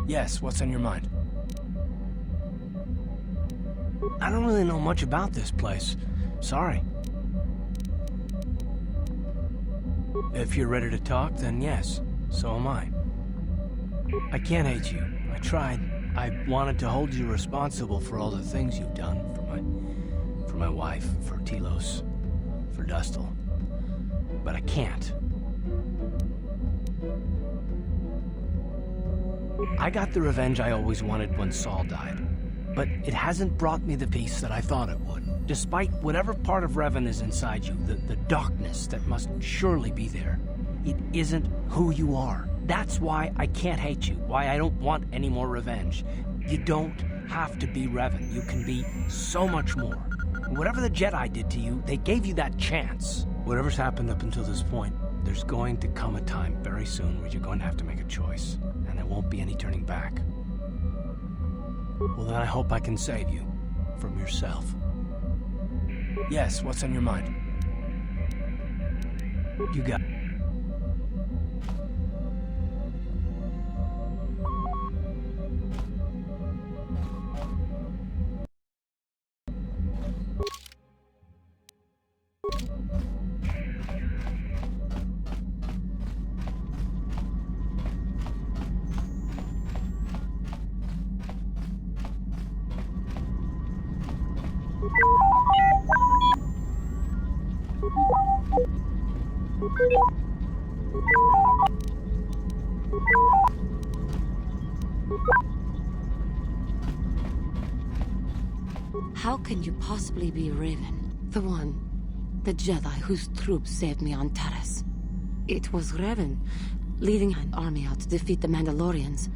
Yes, what's on your mind? I don't really know much about this place. Sorry. If you're ready to talk, then yes. So am I. I can't hate you. I tried. I wanted to hold you responsible for all the things you've done for my wife, for Telos, for Dustil. But I can't. I got the revenge I always wanted when Saul died, but it hasn't brought me the peace that I thought it would. Despite whatever part of Revan is inside you, the darkness that must surely be there, it isn't who you are. That's why I can't hate you, why I don't want any more revenge. You don't have to be Revan. You can be so much more. Whatever the Jedi did to you, they gave you that chance. Whatever's happened up until this point, there's going to come a time very soon where you're going to have to make a choice, and there won't be any turning back. Well, then I hope I can save you from yourself. Yes, what's on your mind? You got it. How can you possibly be Raven? The Jedi whose troops saved me on Taris. It was Raven, leading an army out to defeat the Mandalorians.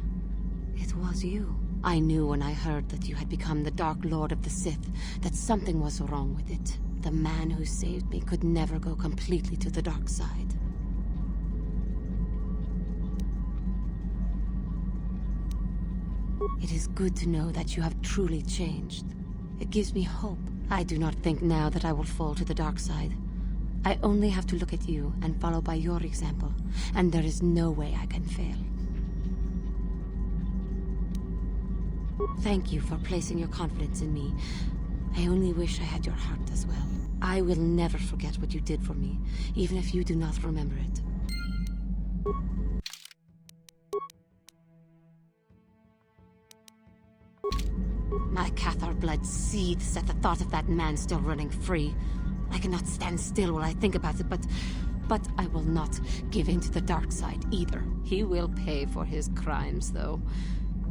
It was you. I knew when I heard that you had become the Dark Lord of the Sith, that something was wrong with it. The man who saved me could never go completely to the dark side. It is good to know that you have truly changed. It gives me hope. I do not think now that I will fall to the dark side. I only have to look at you and follow by your example, and there is no way I can fail. Thank you for placing your confidence in me. I only wish I had your heart as well. I will never forget what you did for me, even if you do not remember it. My Cathar blood seethes at the thought of that man still running free. I cannot stand still while I think about it, but I will not give in to the dark side either. He will pay for his crimes, though.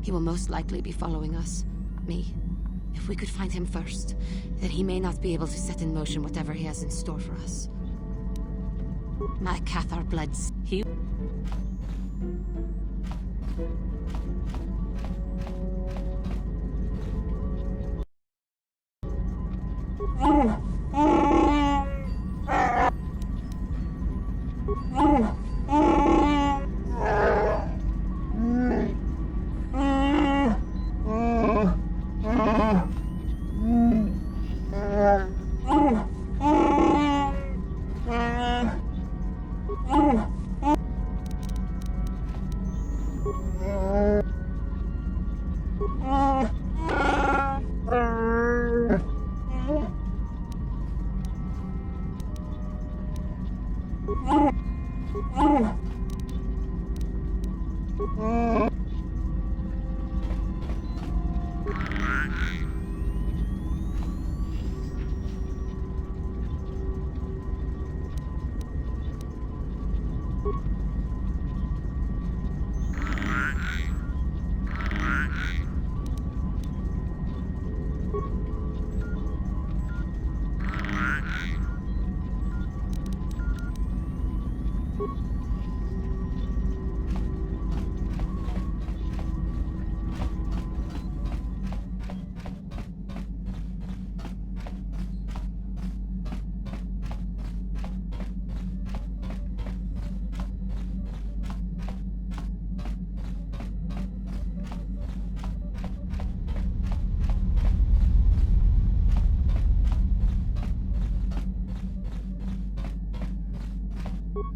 He will most likely be following us. Me. If we could find him first, then he may not be able to set in motion whatever he has in store for us. My Cathar blood, he...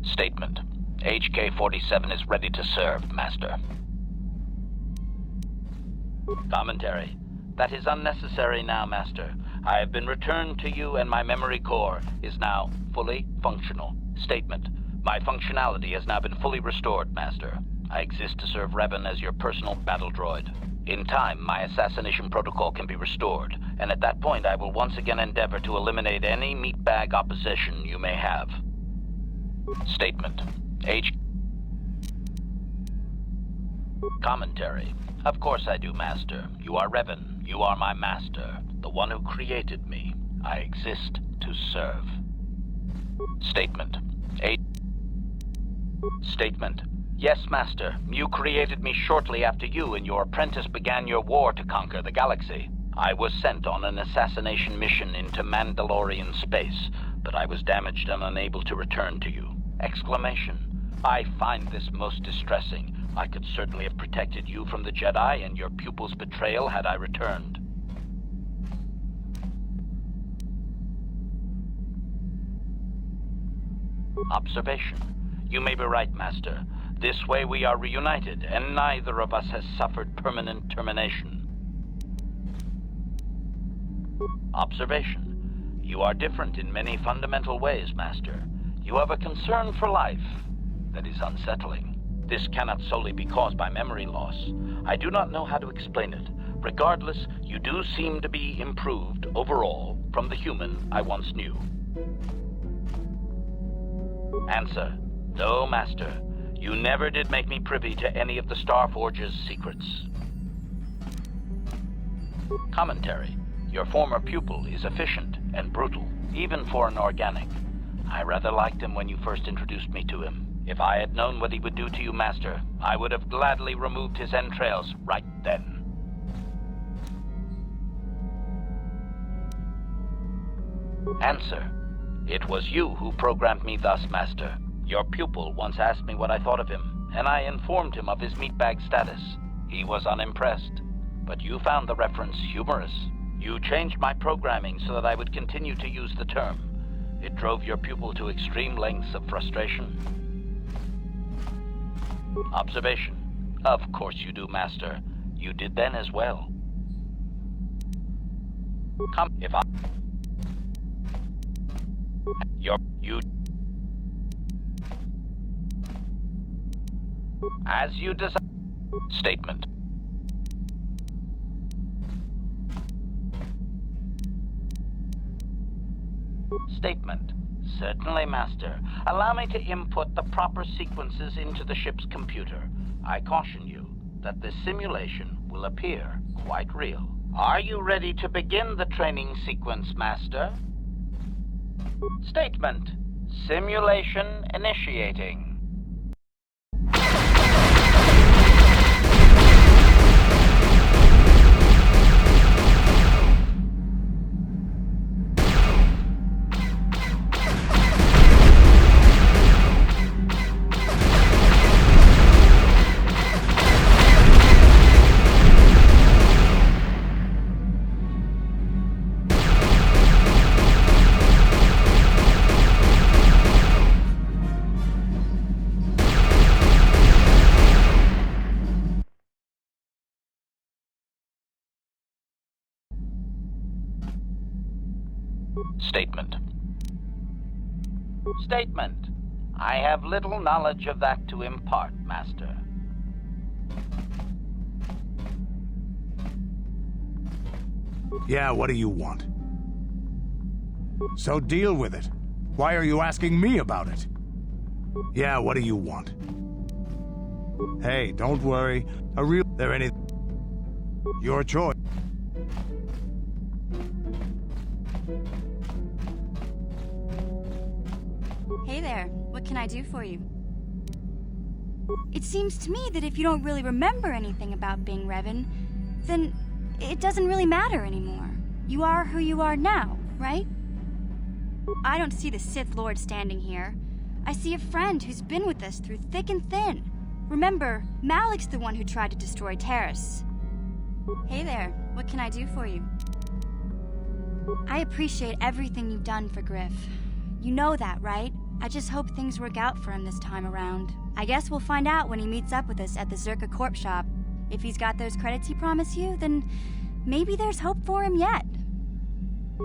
Statement. HK-47 is ready to serve, Master. Commentary. That is unnecessary now, Master. I have been returned to you and my memory core is now fully functional. Statement. My functionality has now been fully restored, Master. I exist to serve Revan as your personal battle droid. In time, my assassination protocol can be restored, and at that point I will once again endeavor to eliminate any meatbag opposition you may have. Statement. Commentary. Of course I do, Master. You are Revan. You are my master, the one who created me. I exist to serve. Statement. Statement. Yes, Master. You created me shortly after you and your apprentice began your war to conquer the galaxy. I was sent on an assassination mission into Mandalorian space, but I was damaged and unable to return to you. Exclamation. I find this most distressing. I could certainly have protected you from the Jedi and your pupil's betrayal had I returned. Observation. You may be right, Master. This way we are reunited, and neither of us has suffered permanent termination. Observation. You are different in many fundamental ways, Master. You have a concern for life that is unsettling. This cannot solely be caused by memory loss. I do not know how to explain it. Regardless, you do seem to be improved overall from the human I once knew. Answer. No, Master. You never did make me privy to any of the Starforge's secrets. Commentary. Your former pupil is efficient and brutal, even for an organic. I rather liked him when you first introduced me to him. If I had known what he would do to you, Master, I would have gladly removed his entrails right then. Answer. It was you who programmed me thus, Master. Your pupil once asked me what I thought of him, and I informed him of his meatbag status. He was unimpressed, but you found the reference humorous. You changed my programming so that I would continue to use the term. It drove your pupil to extreme lengths of frustration. Observation. Of course you do, Master. You did then as well. If I... You... As you desire. Statement. Statement. Certainly, Master. Allow me to input the proper sequences into the ship's computer. I caution you that this simulation will appear quite real. Are you ready to begin the training sequence, Master? Statement. Simulation initiating. Statement. Statement. I have little knowledge of that to impart, Master. Yeah, what do you want? So deal with it. Why are you asking me about it? Yeah, what do you want? Hey, don't worry. There any... Your choice. Hey there, what can I do for you? It seems to me that if you don't really remember anything about being Revan, then it doesn't really matter anymore. You are who you are now, right? I don't see the Sith Lord standing here. I see a friend who's been with us through thick and thin. Remember, Malik's the one who tried to destroy Terrace. Hey there, what can I do for you? I appreciate everything you've done for Griff. You know that, right? I just hope things work out for him this time around. I guess we'll find out when he meets up with us at the Zerka Corp shop. If he's got those credits he promised you, then maybe there's hope for him yet.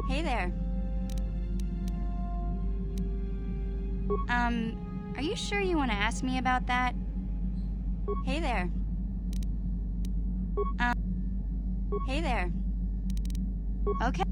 Hey there. Are you sure you want to ask me about that? Hey there. Hey there. Okay.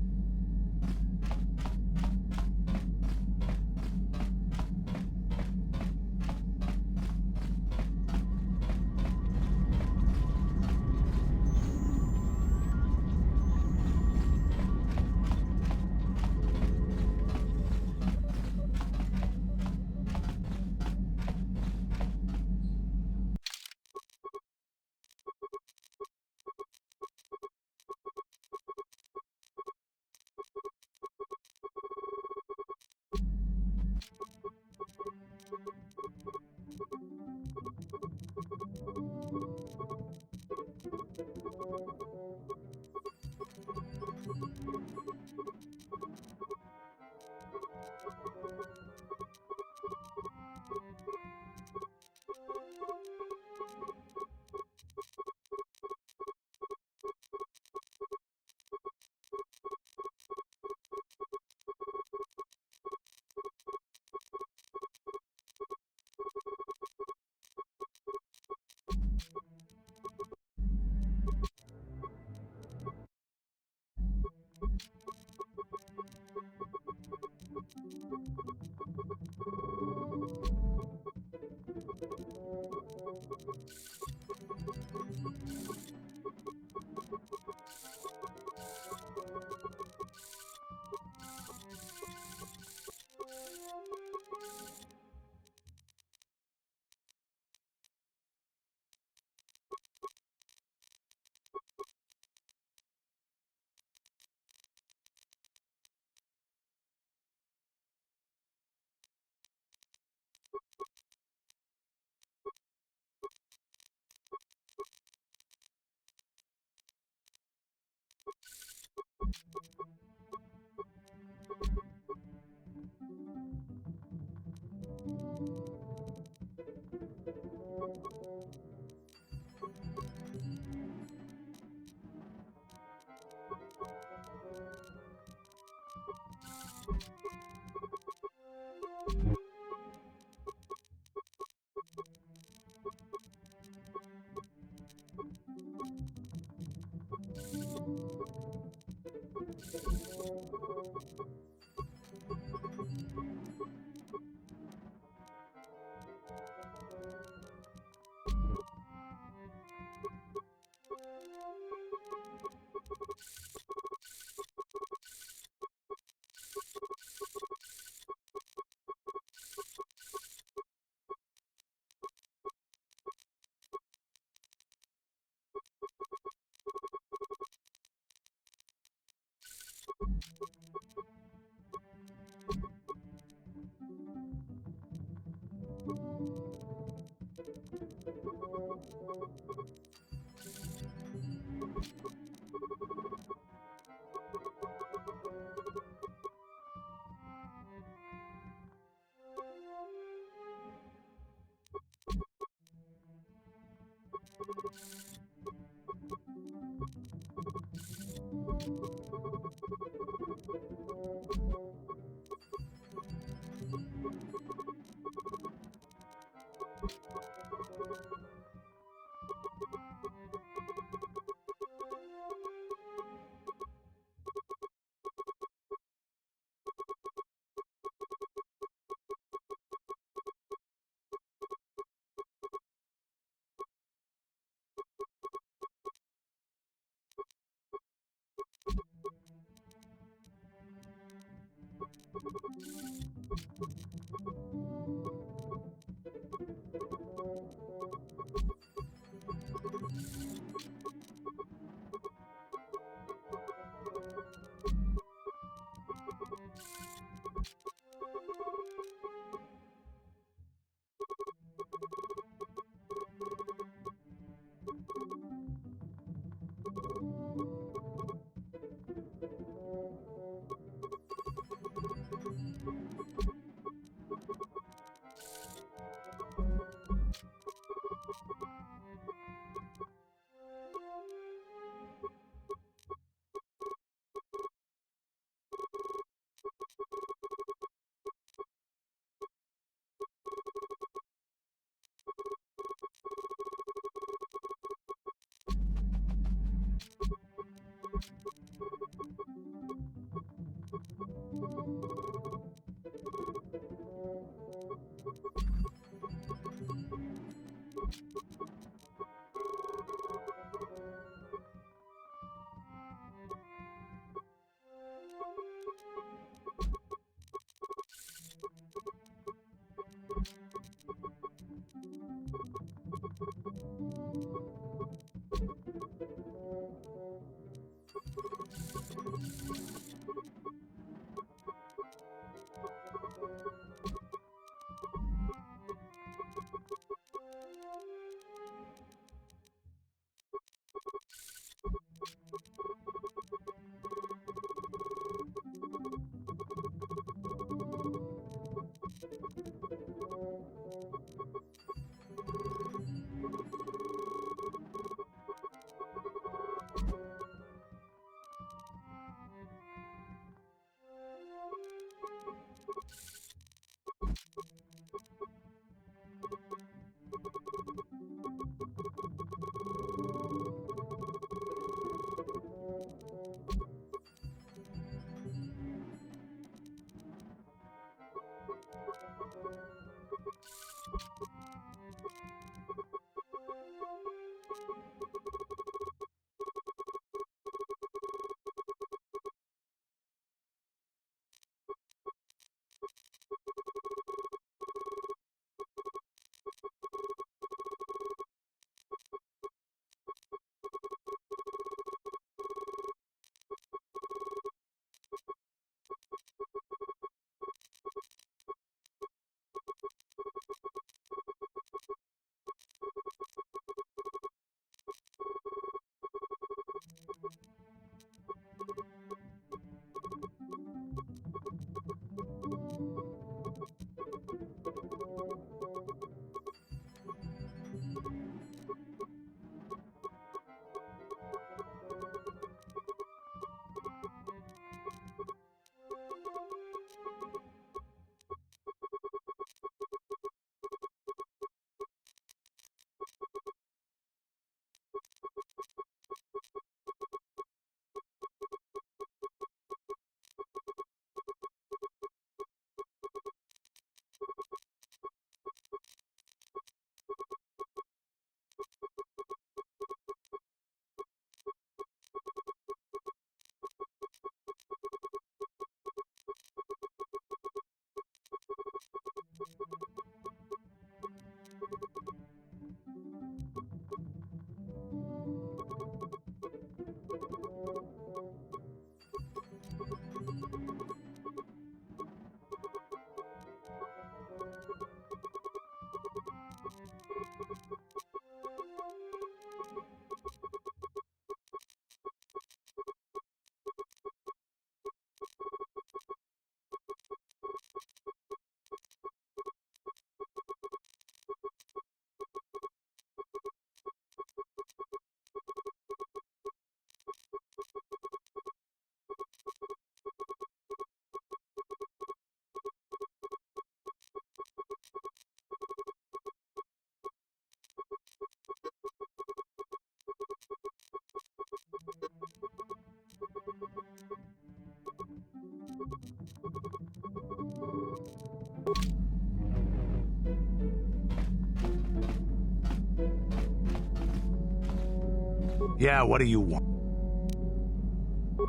Yeah, what do you want?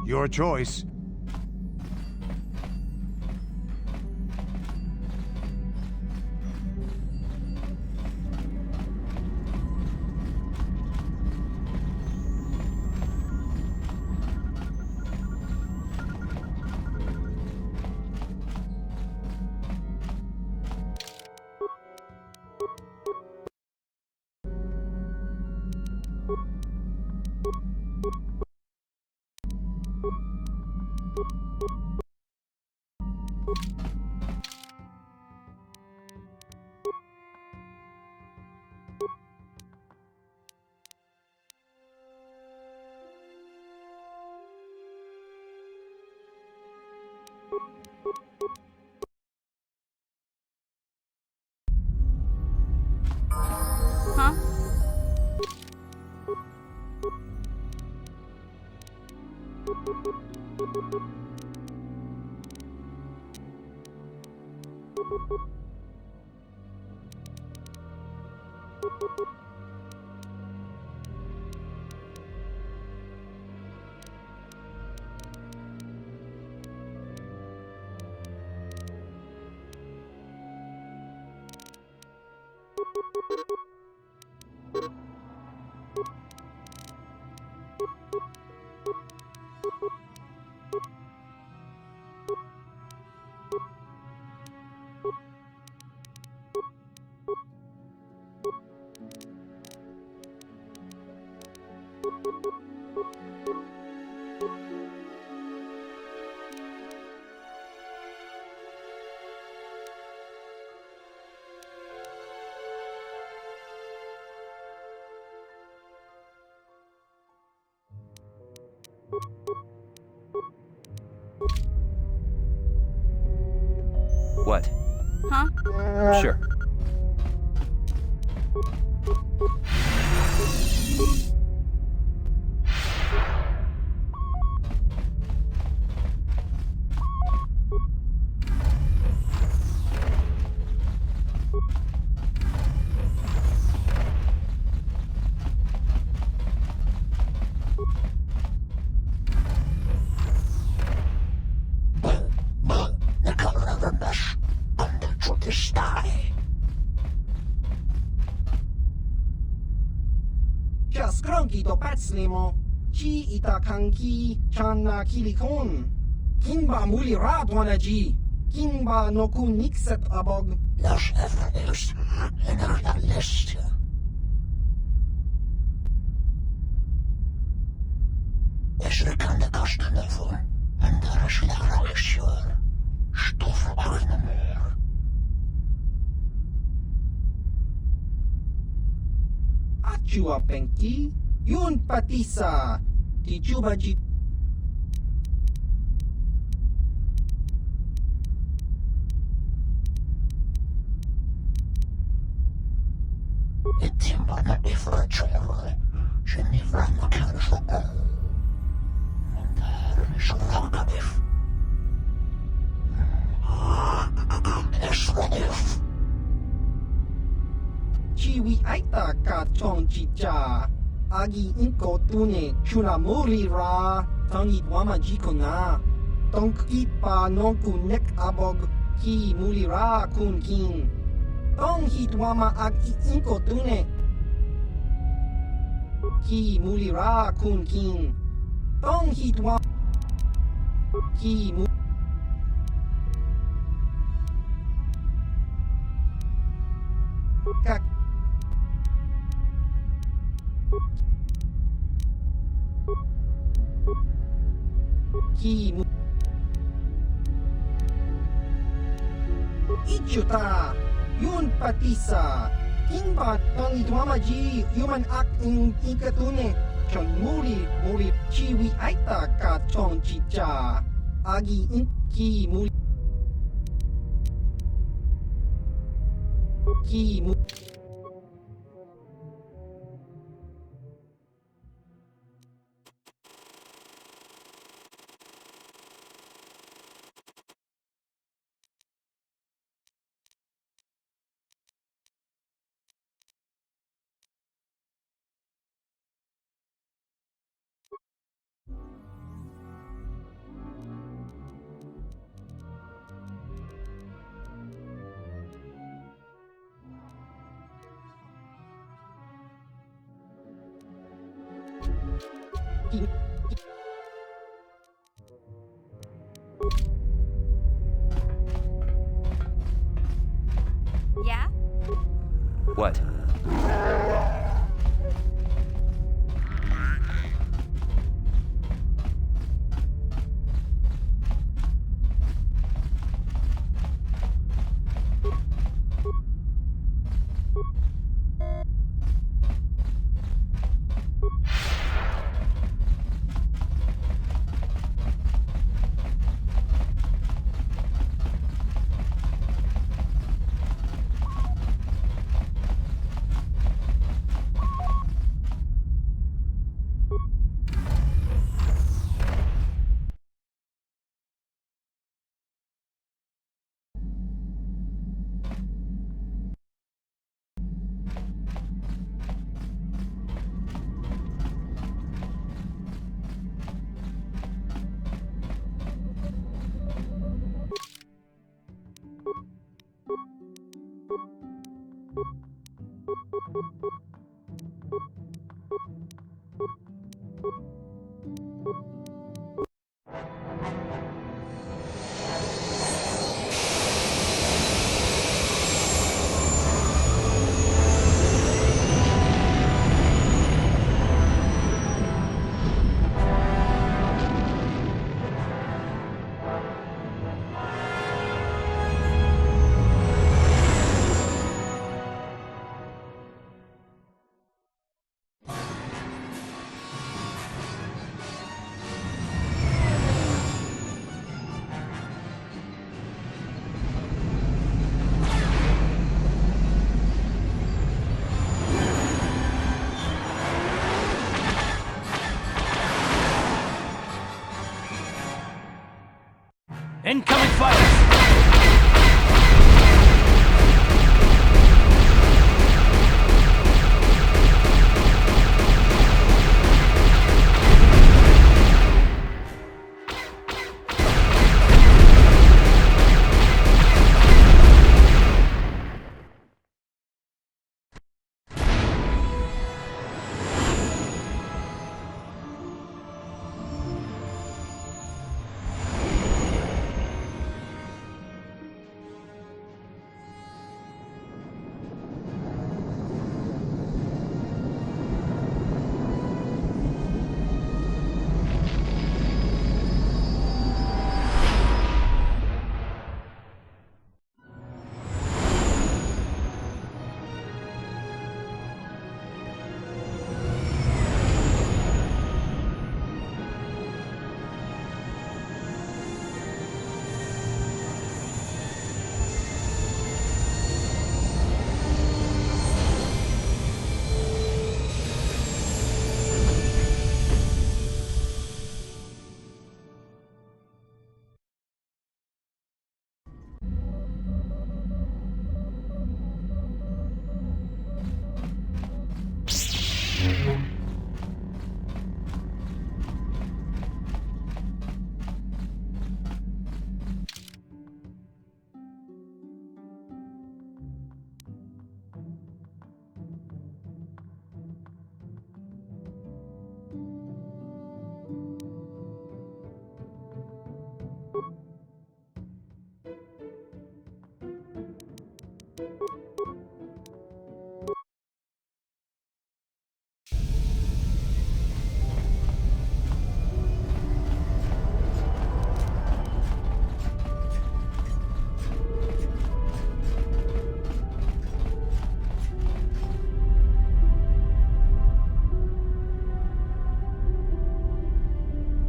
Your choice. Huh? What? Huh? Sure. Skronki to pacnemo, chi ita kanki channa kilikon. Kimba muli radwana ji, kimba no kun nixet abog. Los Everest en la liste. Es kan de kasten ervan en daar is de regisseur. Stoffen arne meer. Achua penki, yun patisa, di chuba ji. Het timba na differentiëren. Je niet van kennis van al. En daar is een rakadif. Es radif. Chiwi aita ka chong chicha. Agi inko tune chuna muli ra. Tangi wama jiko na. Tonki pa nonku nek abog. Ki muli ra kun kin. Tong hit wama agi inko tune. Ki muli ra kun kin. Tong hit wama. Ki muli. Kak. Ki Ichuta, yun patisa, kimba tong itwamaji, human act in ikatune, chong muri, chiwi aita ka chong chicha, agi inki muri. Ki muri. Yeah? What? Incoming fire!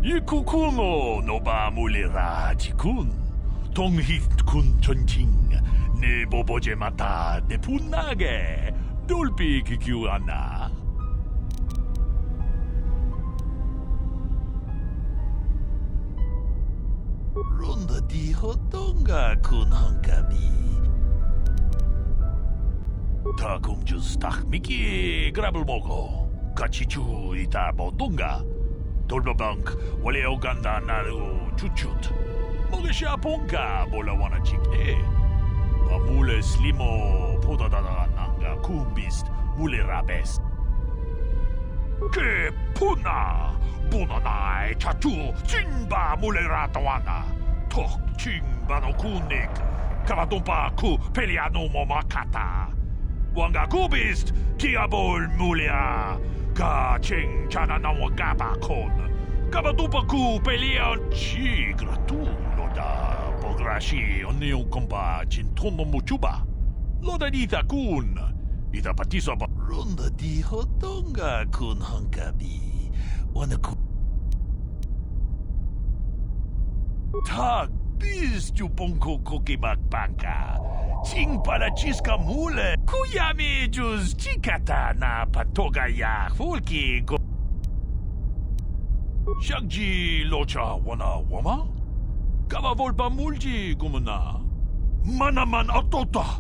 이쿠쿠노 노바물리라지군 동히군 전칭 네 보보제마타 네 분나게 돌비 기규하나 론다 디호똥가 군한가비 타kum주 스탁미키 그라블 모고 같이 주이다 모동가 돌바방크 원래 오간다 나루 추추트 모게샤 본가 몰라와나 직에 바물레 슬리모 포다다다 난가 쿰비스트 물레라베스 그 푸나 부나나이 차추 진바 물레라도와나 톡 진바노 쿠닉 카바동바쿠 펠리아노모 마카타 왕가 쿠비스트 기아볼 물레아 가칭 자나나와 까바콘 까바도바쿠 펠리안 치그라투로다 보그라시 언니용 콤바 진토노 무추바 로다디타 군 이다 파티소바 론다 디호똥가 군 한가비 원아쿠 탁 비스주 봉코 코키막 방카 칭파라 치스카 물레 쿠야미 주스 치카타 나 파토가야 훌키 고 샹지 로차 원아 워마 까바볼바 물지 구무나 마나만 어또다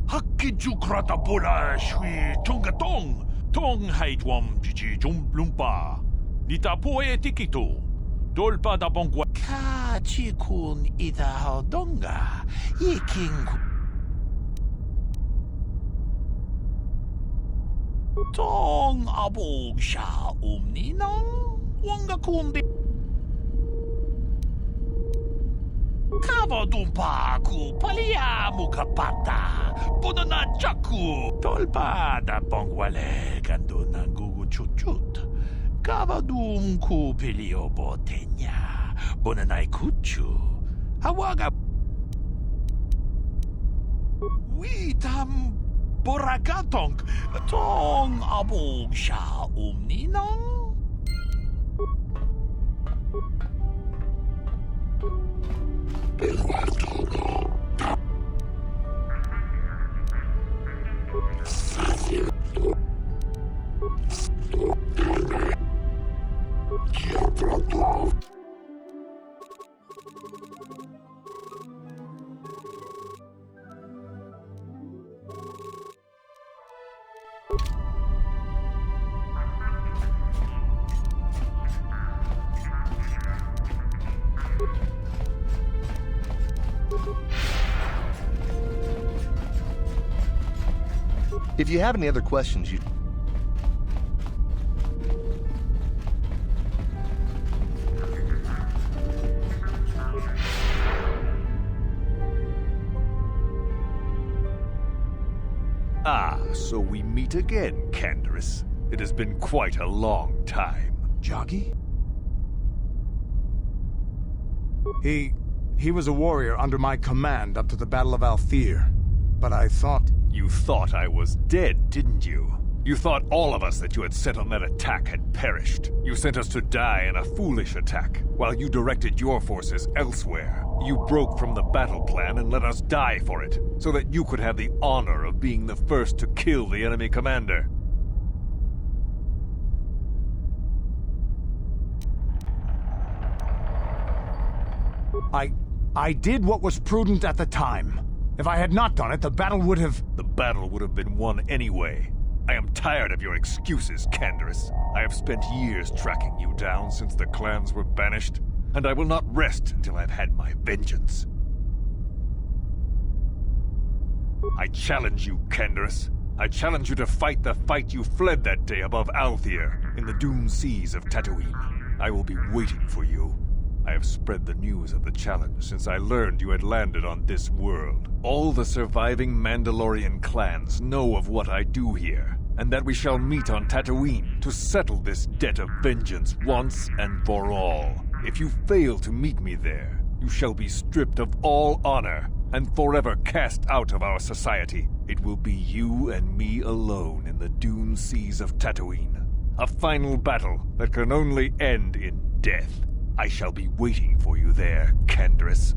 학기주 크라타 볼라 슈이 총가똥 통하이드웜 지지 좀 룸바 니타 포에 티키토 돌바다 봉과 카치군 이다하동가 이킹구 Tong abog siya ninang wanga kundi. Kava dumpa ku paliamu kapata. Punana jaku. Tolpa da pongwale kando nangugu chut. Kava dum ku pilio botenya. Bonanai kuchu. Hawaga. Witam boragatong. Tong abog siya ninang. If you have any other questions, you... Ah, so we meet again, Canderous. It has been quite a long time. Joggy? He was a warrior under my command up to the Battle of Althir. But I thought... You thought I was dead, didn't you? You thought all of us that you had sent on that attack had perished. You sent us to die in a foolish attack, while you directed your forces elsewhere. You broke from the battle plan and let us die for it, so that you could have the honor of being the first to kill the enemy commander. I did what was prudent at the time. If I had not done it, the battle would have... The battle would have been won anyway. I am tired of your excuses, Canderous. I have spent years tracking you down since the clans were banished, and I will not rest until I've had my vengeance. I challenge you, Canderous. I challenge you to fight the fight you fled that day above Althir, in the doomed seas of Tatooine. I will be waiting for you. I have spread the news of the challenge since I learned you had landed on this world. All the surviving Mandalorian clans know of what I do here, and that we shall meet on Tatooine to settle this debt of vengeance once and for all. If you fail to meet me there, you shall be stripped of all honor and forever cast out of our society. It will be you and me alone in the dune seas of Tatooine. A final battle that can only end in death. I shall be waiting for you there, Canderous.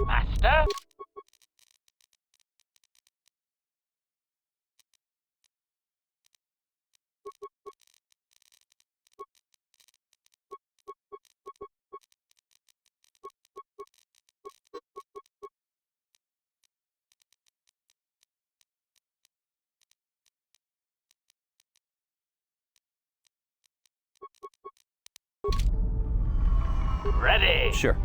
Master? Ready! Sure.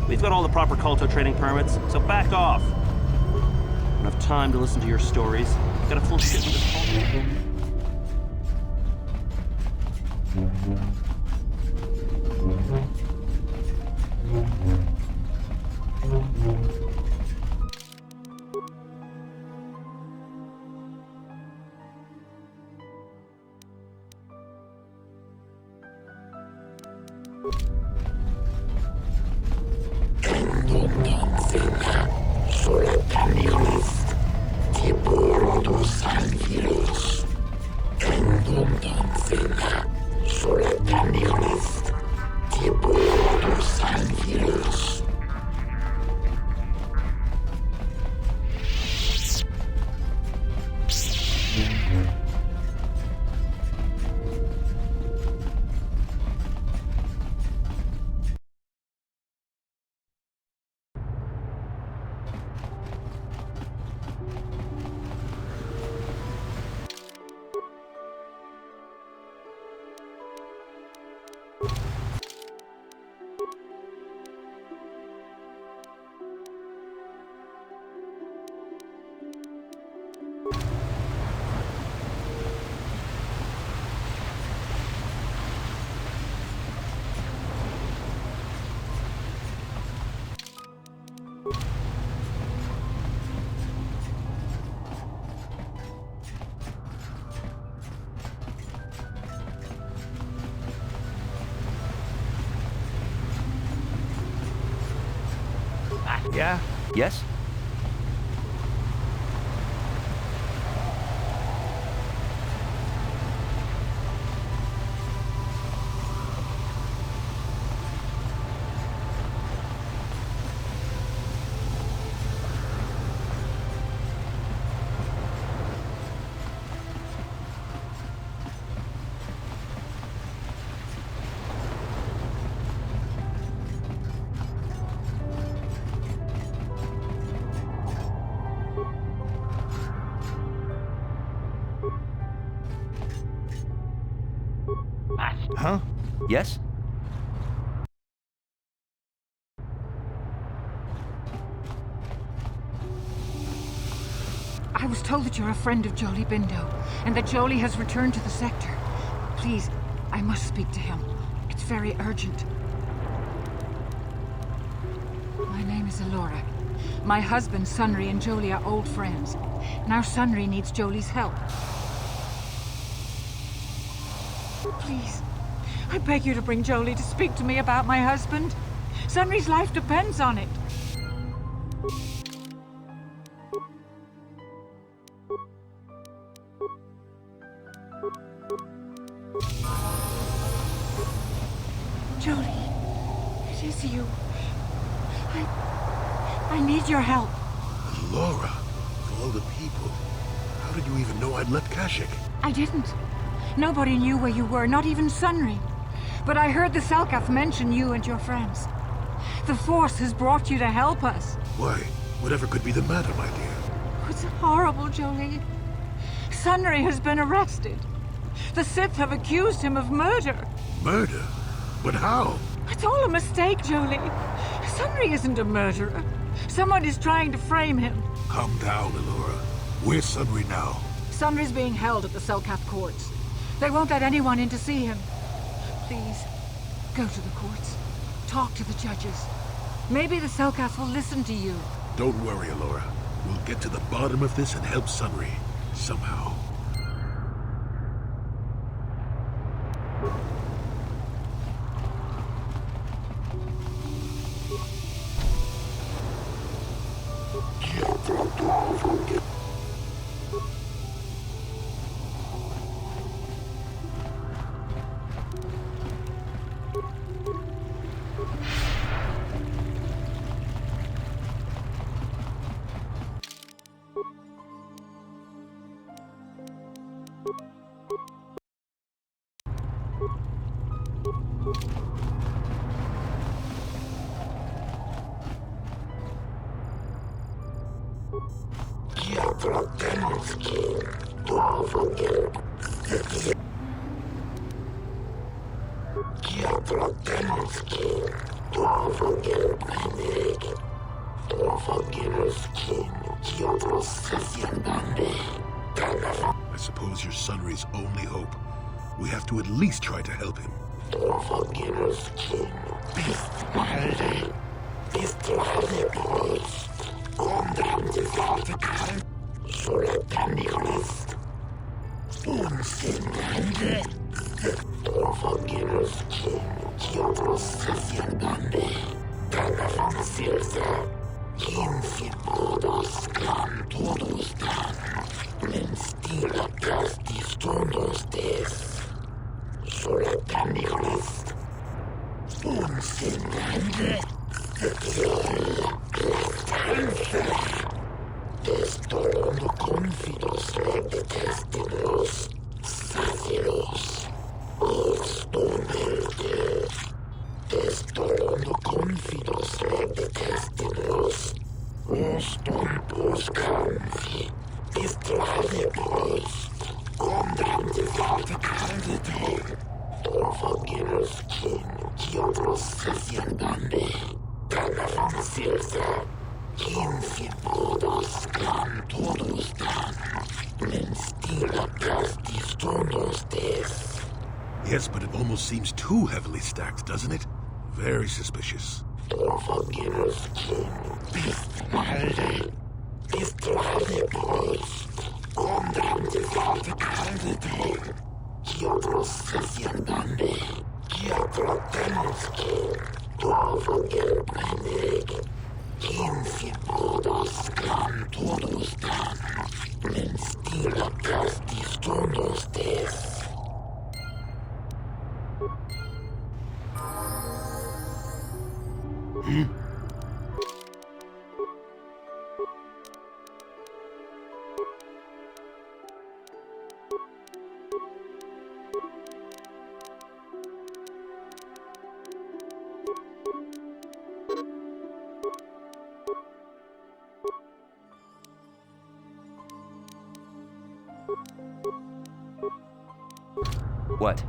We've got all the proper KOTOR training permits, so back off. I don't have time to listen to your stories. Got a full shipment of KOTOR. Yeah? Yes? Huh? Yes? I was told that you're a friend of Jolie Bindo, and that Jolie has returned to the sector. Please, I must speak to him. It's very urgent. My name is Alora. My husband, Sunry, and Jolie are old friends. Now Sunry needs Jolie's help. Please, I beg you to bring Jolie to speak to me about my husband. Sunry's life depends on it. Jolie, it is you. I need your help. Laura, of all the people, how did you even know I'd left Kashyyyk? I didn't. Nobody knew where you were, not even Sunry. But I heard the Selkath mention you and your friends. The Force has brought you to help us. Why? Whatever could be the matter, my dear? It's horrible, Jolie. Sunry has been arrested. The Sith have accused him of murder. Murder? But how? It's all a mistake, Jolie. Sunry isn't a murderer. Someone is trying to frame him. Calm down, Alora. Where's Sunry now? Sunry's being held at the Selkath courts. They won't let anyone in to see him. Please, go to the courts. Talk to the judges. Maybe the Selkath will listen to you. Don't worry, Alora. We'll get to the bottom of this and help Sunry. Somehow. I suppose you're Sunry's only hope. We have to at least try to help him. Yes, but it almost seems too heavily stacked, doesn't it? Very suspicious. What?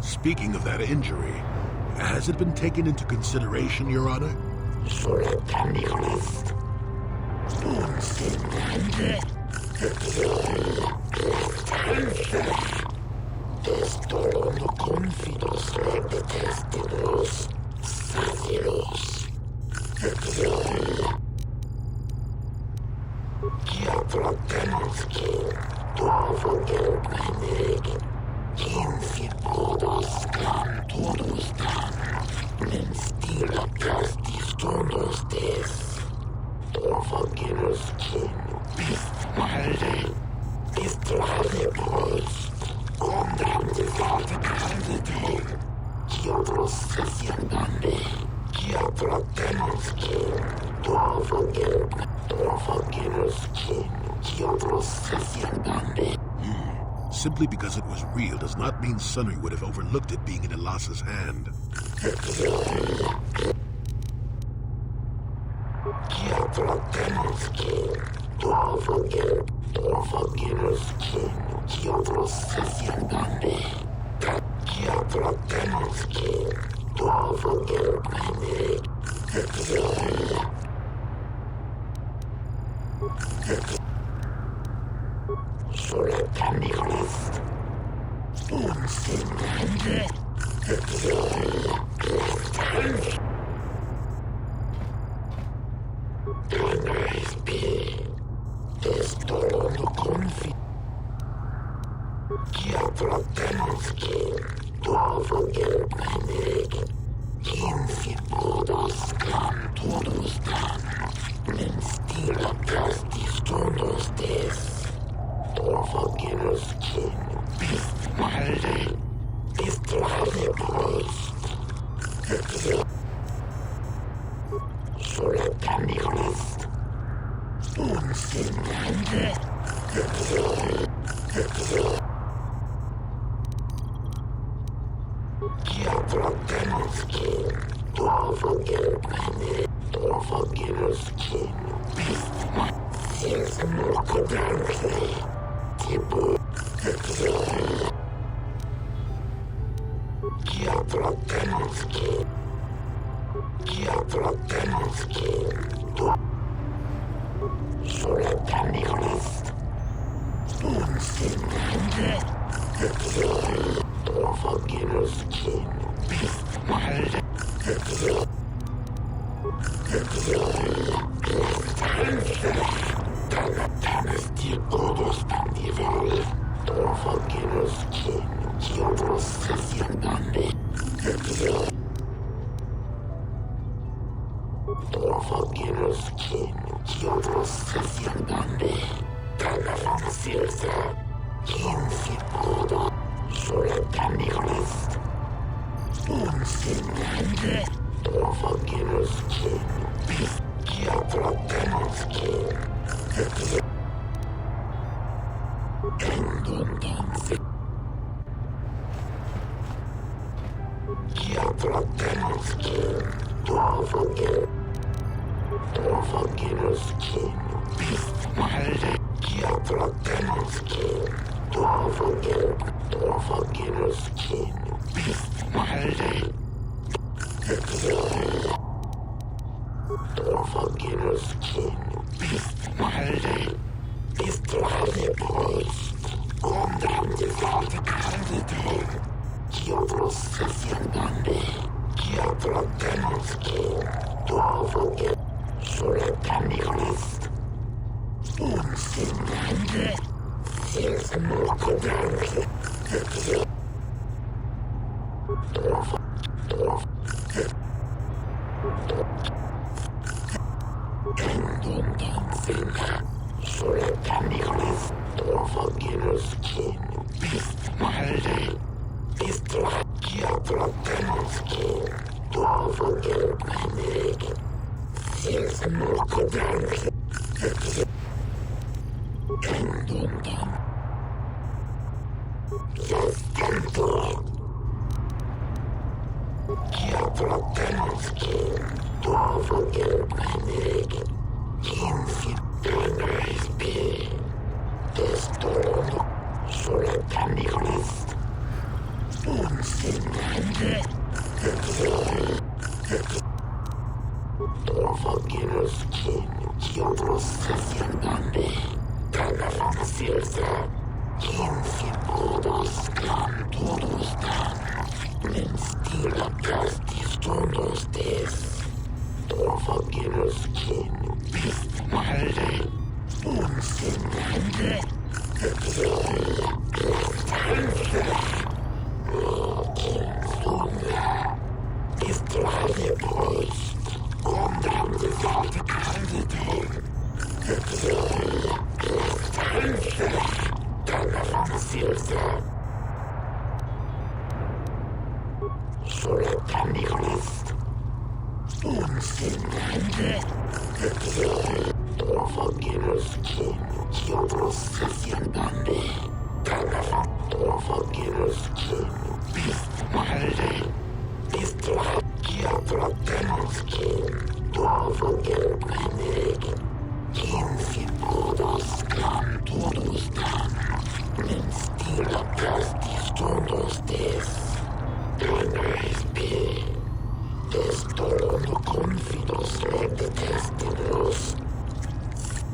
Speaking of that injury, has it been taken into consideration, Your Honor? Simply because it was real does not mean Sunry would have overlooked it being in Elas's hand.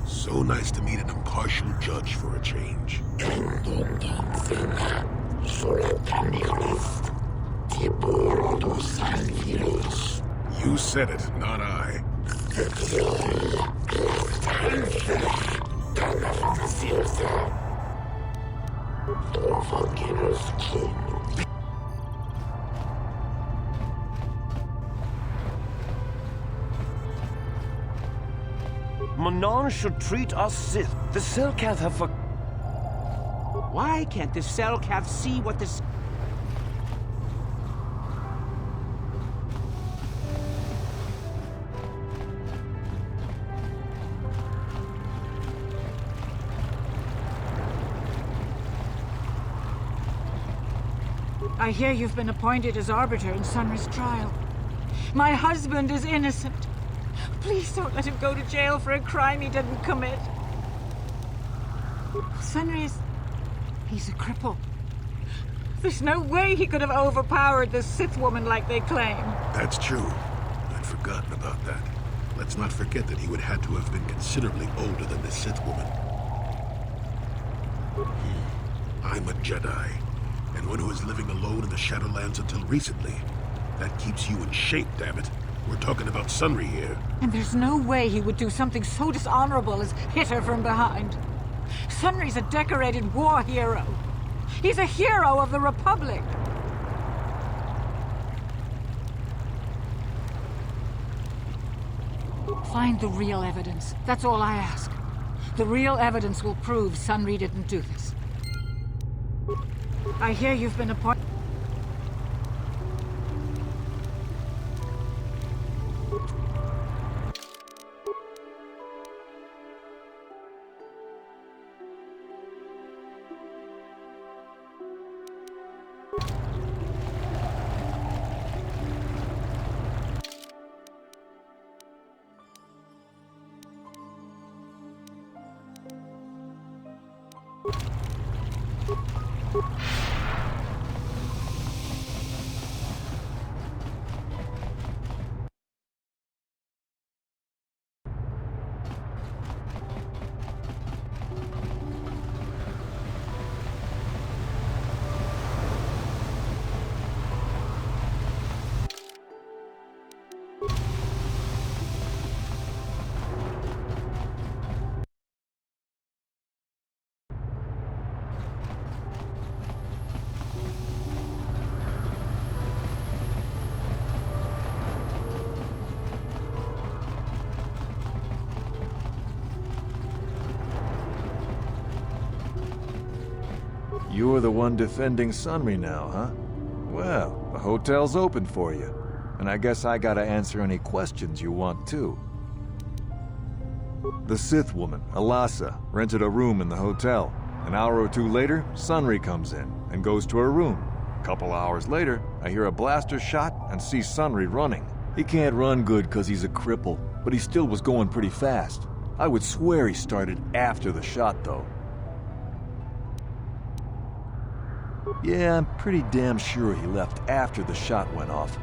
So nice to meet an impartial judge for a change. You said it, not I. Manon should treat us Sith. The Selkath have for... Why can't the Selkath see what the... I hear you've been appointed as arbiter in Sunry's trial. My husband is innocent. Please don't let him go to jail for a crime he didn't commit. Sunry is... he's a cripple. There's no way he could have overpowered the Sith woman like they claim. That's true. I'd forgotten about that. Let's not forget that he would have to have been considerably older than the Sith woman. I'm a Jedi, and one who is living alone in the Shadowlands until recently. That keeps you in shape, damn it. We're talking about Sunry here. And there's no way he would do something so dishonorable as hit her from behind. Sunry's a decorated war hero. He's a hero of the Republic. Find the real evidence. That's all I ask. The real evidence will prove Sunry didn't do this. I hear you've been appointed... You're the one defending Sunry now, huh? Well, the hotel's open for you. And I guess I gotta answer any questions you want, too. The Sith woman, Alasa, rented a room in the hotel. An hour or two later, Sunry comes in and goes to her room. A couple hours later, I hear a blaster shot and see Sunry running. He can't run good because he's a cripple, but he still was going pretty fast. I would swear he started after the shot, though. Yeah, I'm pretty damn sure he left after the shot went off.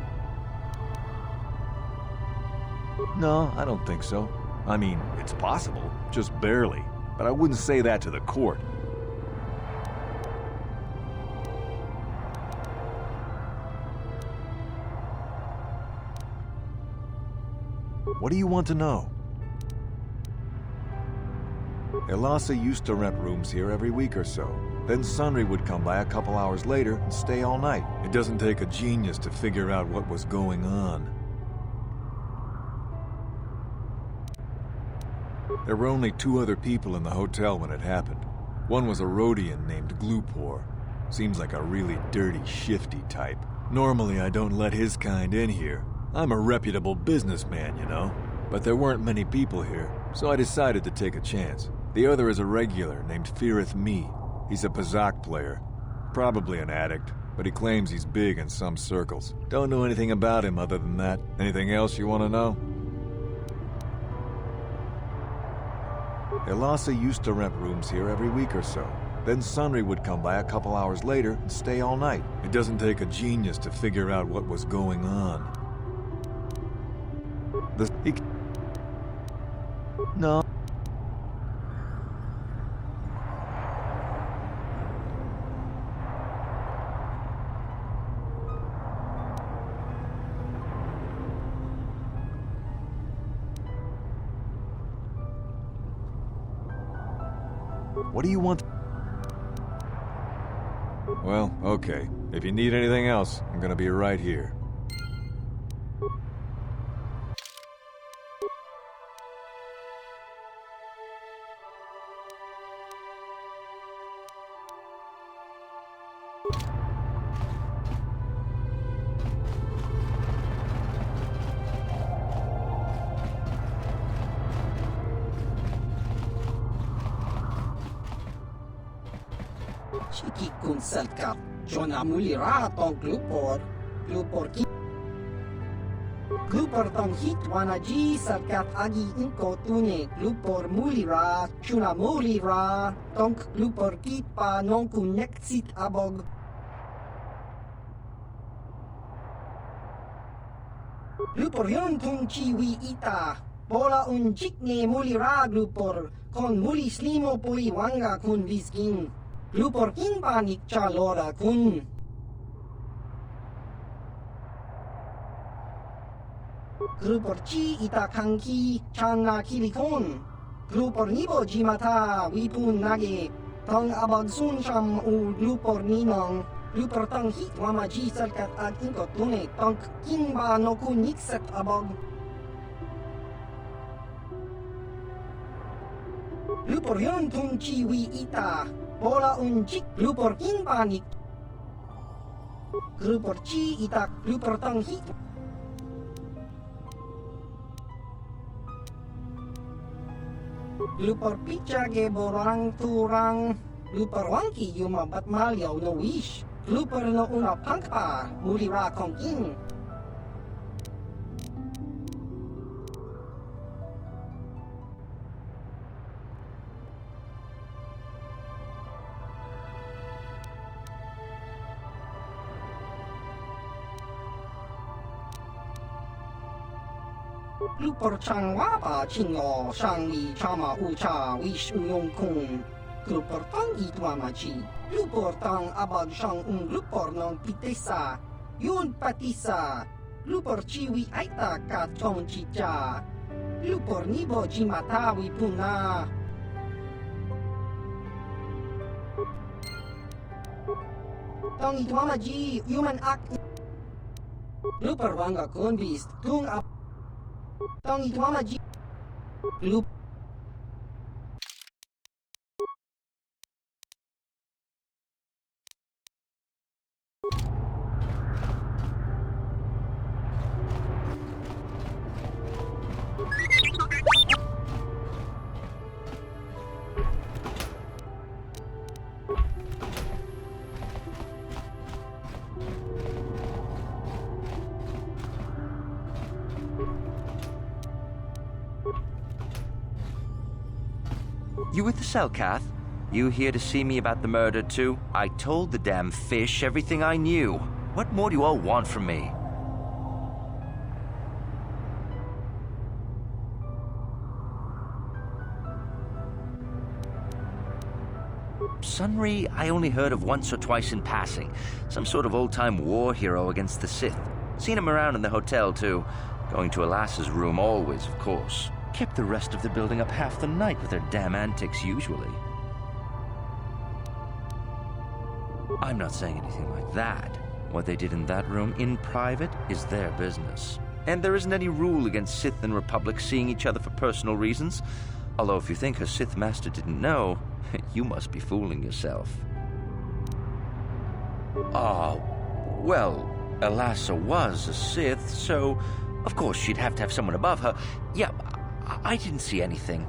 No, I don't think so. I mean, it's possible, just barely. But I wouldn't say that to the court. What do you want to know? Alasa used to rent rooms here every week or so. Then Sunry would come by a couple hours later and stay all night. It doesn't take a genius to figure out what was going on. There were only 2 other people in the hotel when it happened. One was a Rhodian named Glupor. Seems like a really dirty, shifty type. Normally I don't let his kind in here. I'm a reputable businessman, you know. But there weren't many people here, so I decided to take a chance. The other is a regular named Firith Me. He's a Pazak player. Probably an addict, but he claims he's big in some circles. Don't know anything about him other than that. Anything else you want to know? Alasa used to rent rooms here every week or so. Then Sunry would come by a couple hours later and stay all night. It doesn't take a genius to figure out what was going on. No. What do you want? Well, okay. If you need anything else, I'm gonna be right here. Chiki kun selkat, Jona mulira tong glupor ki. Glupor tong hit wanaji selkat agi inko tune, glupor mulira, chuna mulira, tong glupor kit pa non kun neksit abog. Glupor yon tung chiwi ita, bola un jikne mulira glupor, kon muli slimo pui wanga kun viskin. Glupor kin panik chalora kun. Glupor chi ita kanki chana kilikon. Glupor nibo jimata wipun nage. Tong abag sun sham u glupor ninong. Glupor tong hit wamaji salkat ag inkot tune. Tong kin ba no kun nikset abag. Glupor yon tung chiwi ita. Bola unjik glupor kin panik. Glupor chi itak glupor tong hit. Glupor picha ge borang turang. Glupor wangki yuma bat malyaw no wish. Glupor no una pangpa mulira kong king. Glupor chang wapa chingo Sunry chama ucha wish uyong kung. Glupor tang itwamachi. Glupor tang abag shang glupor non pitesa. Yun patisa. Glupor chiwi aita ka tong chicha. Glupor nibo jimatawi puna. Tong itwamaji human act. Glupor wanga konbist tung ab. Tong itwamaji. Glup. You with the cell, Kath? You here to see me about the murder, too? I told the damn fish everything I knew. What more do you all want from me? Sunry, I only heard of once or twice in passing. Some sort of old-time war hero against the Sith. Seen him around in the hotel, too. Going to Alassa's room always, of course. Kept the rest of the building up half the night with their damn antics usually. I'm not saying anything like that. What they did in that room in private is their business. And there isn't any rule against Sith and Republic seeing each other for personal reasons. Although if you think her Sith master didn't know, you must be fooling yourself. Well, Alassa was a Sith, so of course she'd have to have someone above her. Yeah, I didn't see anything.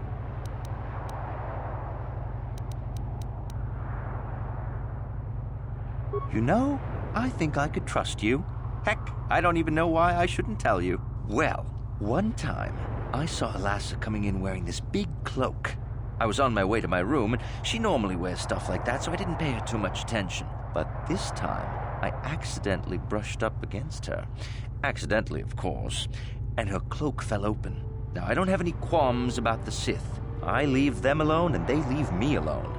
You know, I think I could trust you. Heck, I don't even know why I shouldn't tell you. Well, one time, I saw Alassa coming in wearing this big cloak. I was on my way to my room, and she normally wears stuff like that, so I didn't pay her too much attention. But this time, I accidentally brushed up against her. Accidentally, of course. And her cloak fell open. Now, I don't have any qualms about the Sith. I leave them alone, and they leave me alone.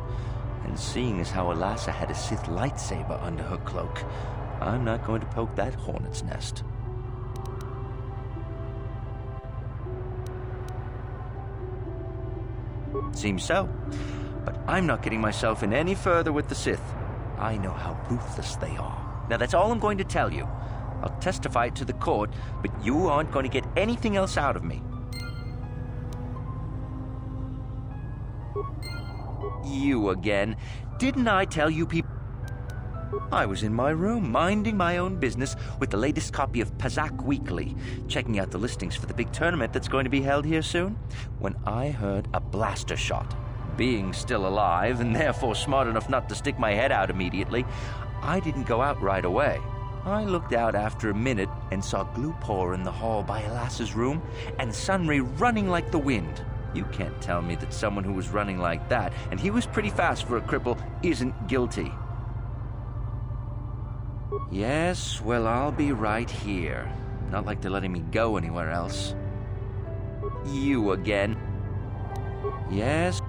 And seeing as how Alassa had a Sith lightsaber under her cloak, I'm not going to poke that hornet's nest. Seems so. But I'm not getting myself in any further with the Sith. I know how ruthless they are. Now, that's all I'm going to tell you. I'll testify it to the court, but you aren't going to get anything else out of me. You again. Didn't I tell you people? I was in my room, minding my own business with the latest copy of Pazak Weekly, checking out the listings for the big tournament that's going to be held here soon, when I heard a blaster shot. Being still alive, and therefore smart enough not to stick my head out immediately, I didn't go out right away. I looked out after a minute and saw Glupor in the hall by Elas's room, and Sunry running like the wind. You can't tell me that someone who was running like that, and he was pretty fast for a cripple, isn't guilty. Yes, well, I'll be right here. Not like they're letting me go anywhere else. You again. Yes.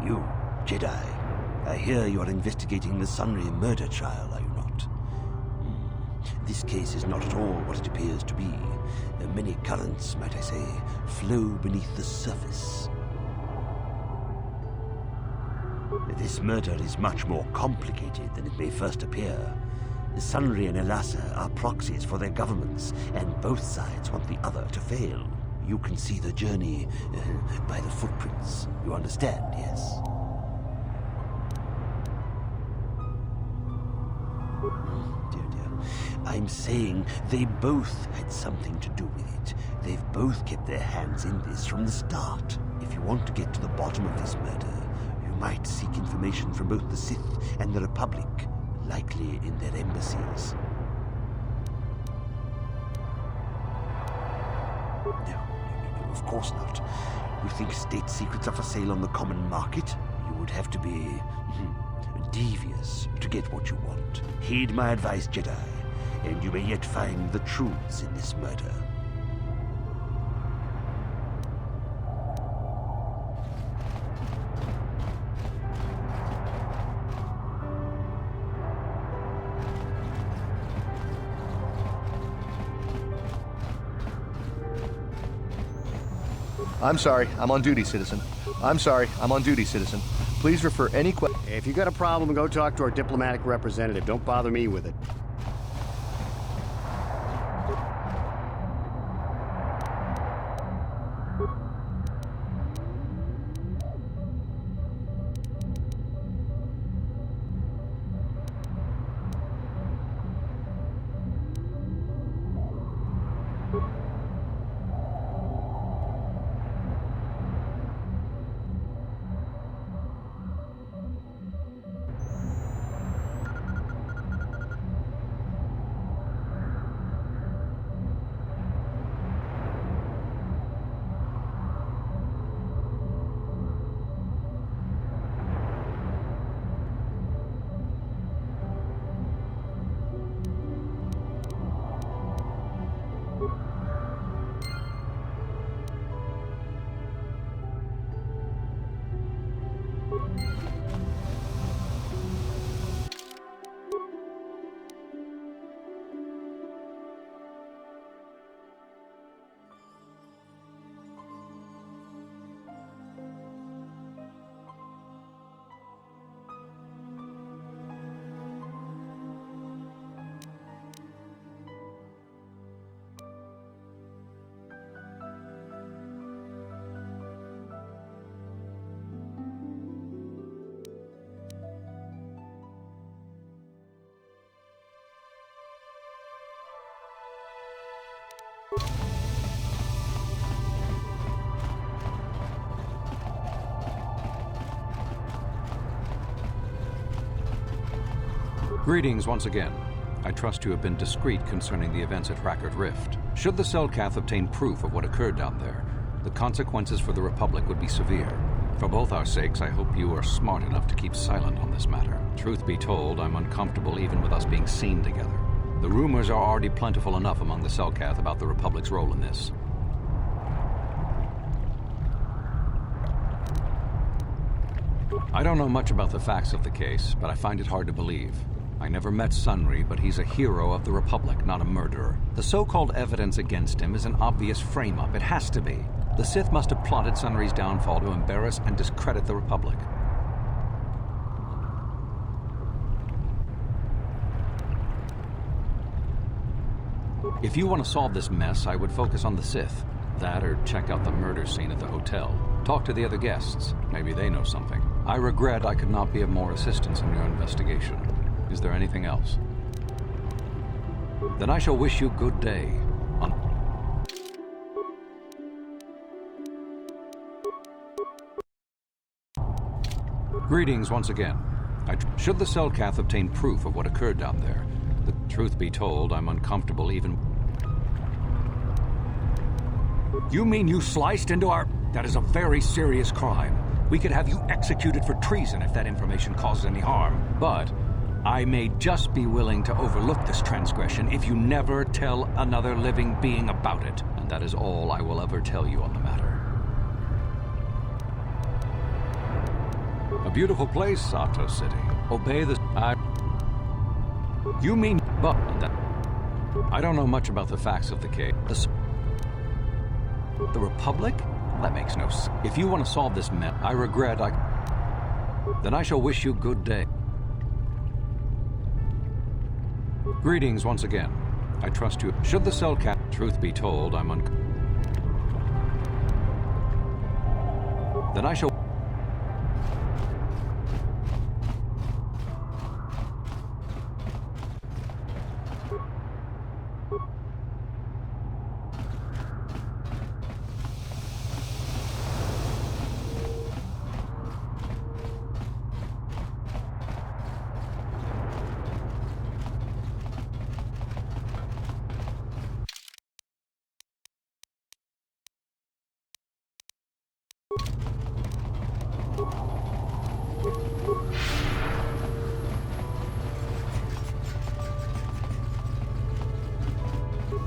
You, Jedi, I hear you are investigating the Sunry murder trial, are you not? This case is not at all what it appears to be. Many currents, might I say, flow beneath the surface. This murder is much more complicated than it may first appear. Sunry and Elasa are proxies for their governments, and both sides want the other to fail. You can see the journey by the footprints. You understand, yes? Dear, dear. I'm saying they both had something to do with it. They've both kept their hands in this from the start. If you want to get to the bottom of this murder, you might seek information from both the Sith and the Republic, likely in their embassies. Of course not. You think state secrets are for sale on the common market? You would have to be devious to get what you want. Heed my advice, Jedi, and you may yet find the truths in this murder. I'm sorry, I'm on duty, citizen. I'm sorry, I'm on duty, citizen. Please refer any If you got a problem, go talk to our diplomatic representative. Don't bother me with it. Greetings once again. I trust you have been discreet concerning the events at Rackard Rift. Should the Selkath obtain proof of what occurred down there, the consequences for the Republic would be severe. For both our sakes, I hope you are smart enough to keep silent on this matter. Truth be told, I'm uncomfortable even with us being seen together. The rumors are already plentiful enough among the Selkath about the Republic's role in this. I don't know much about the facts of the case, but I find it hard to believe. I never met Sunry, but he's a hero of the Republic, not a murderer. The so-called evidence against him is an obvious frame-up. It has to be. The Sith must have plotted Sunry's downfall to embarrass and discredit the Republic. If you want to solve this mess, I would focus on the Sith. That or check out the murder scene at the hotel. Talk to the other guests. Maybe they know something. I regret I could not be of more assistance in your investigation. Is there anything else? Then I shall wish you good day. Greetings once again. Should the Selkath obtain proof of what occurred down there? The truth be told, I'm uncomfortable even... You mean you sliced into our... That is a very serious crime. We could have you executed for treason if that information causes any harm. But I may just be willing to overlook this transgression if you never tell another living being about it. And that is all I will ever tell you on the matter. A beautiful place, Sato City. Obey the... You mean... But... I don't know much about the facts of the case. The Republic? That makes no sense. If you want to solve this mess, I regret Then I shall wish you good day. Greetings once again. I trust you. Should the Selkath... Truth be told, I'm Then I shall...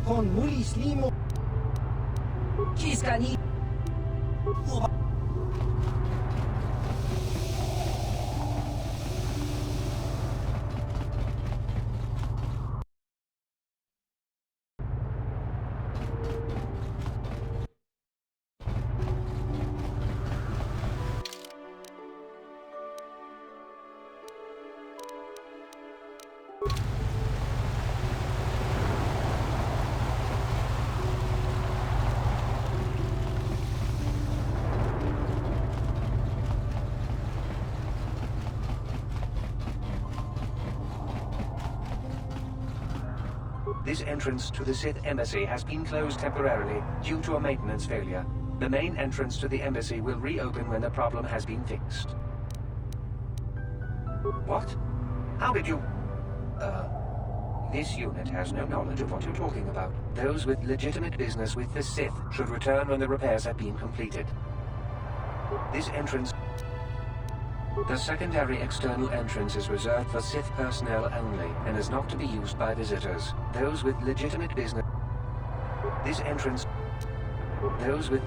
Con mulis limo. Kiskani. This entrance to the Sith Embassy has been closed temporarily due to a maintenance failure. The main entrance to the embassy will reopen when the problem has been fixed. What? How did you... This unit has no knowledge of what you're talking about. Those with legitimate business with the Sith should return when the repairs have been completed. This entrance... The secondary external entrance is reserved for Sith personnel only and is not to be used by visitors. Those with legitimate business... This entrance... Those with...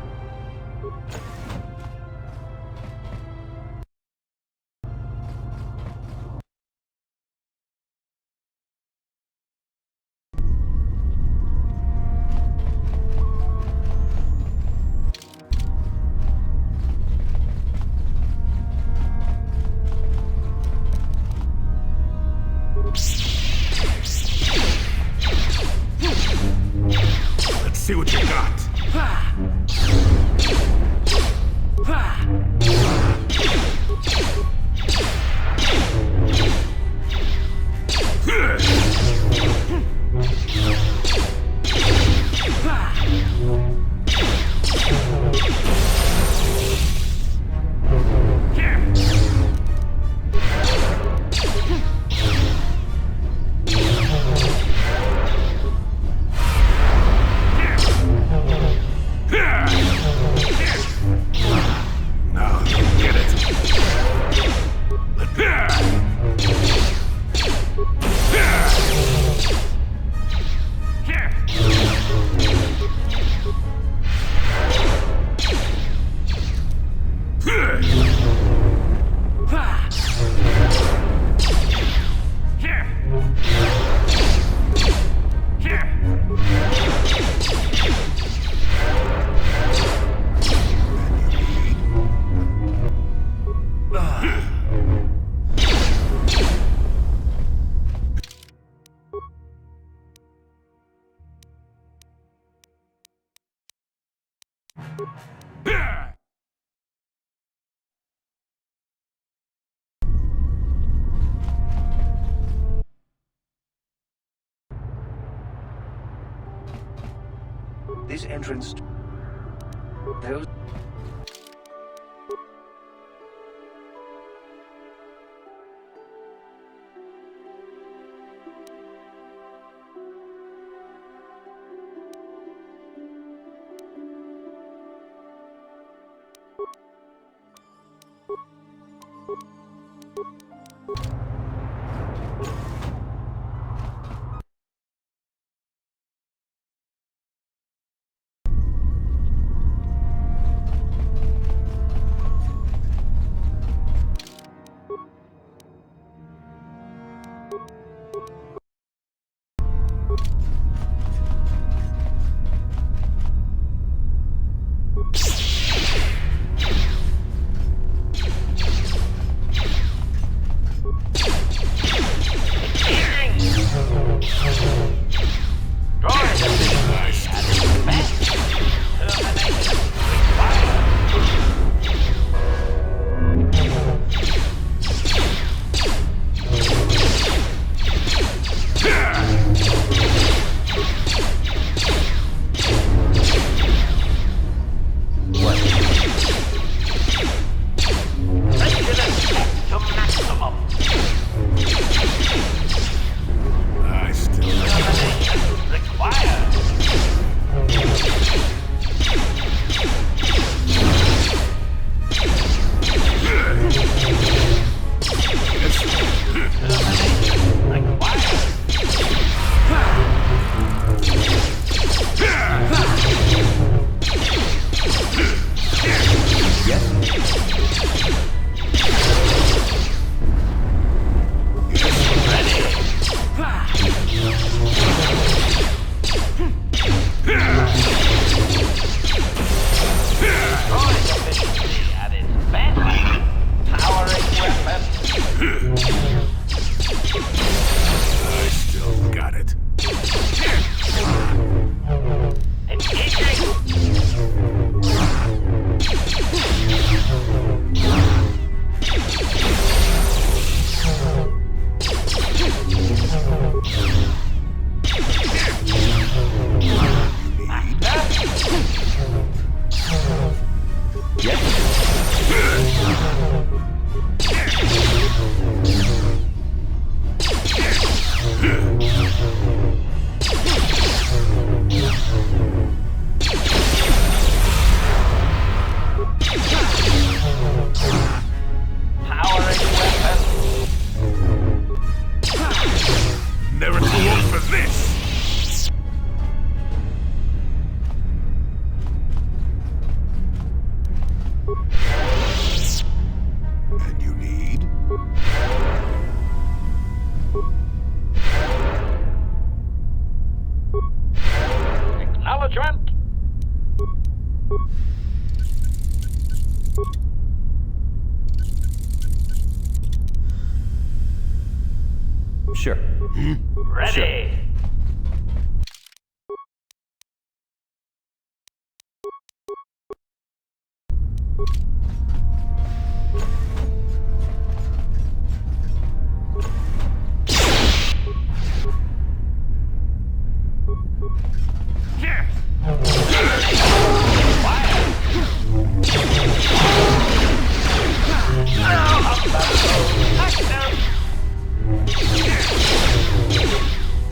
See what you got. This entrance... Those... Sure. Ready. Sure.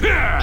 Yeah!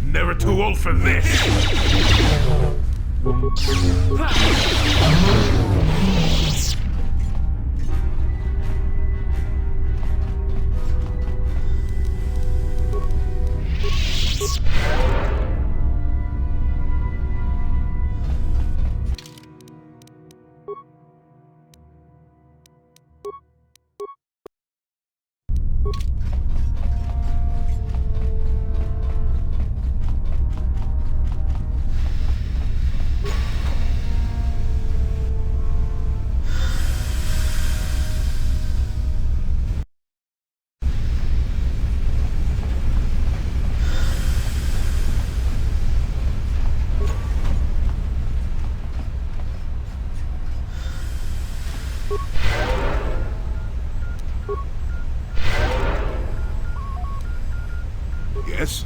Never too old for this! Yes?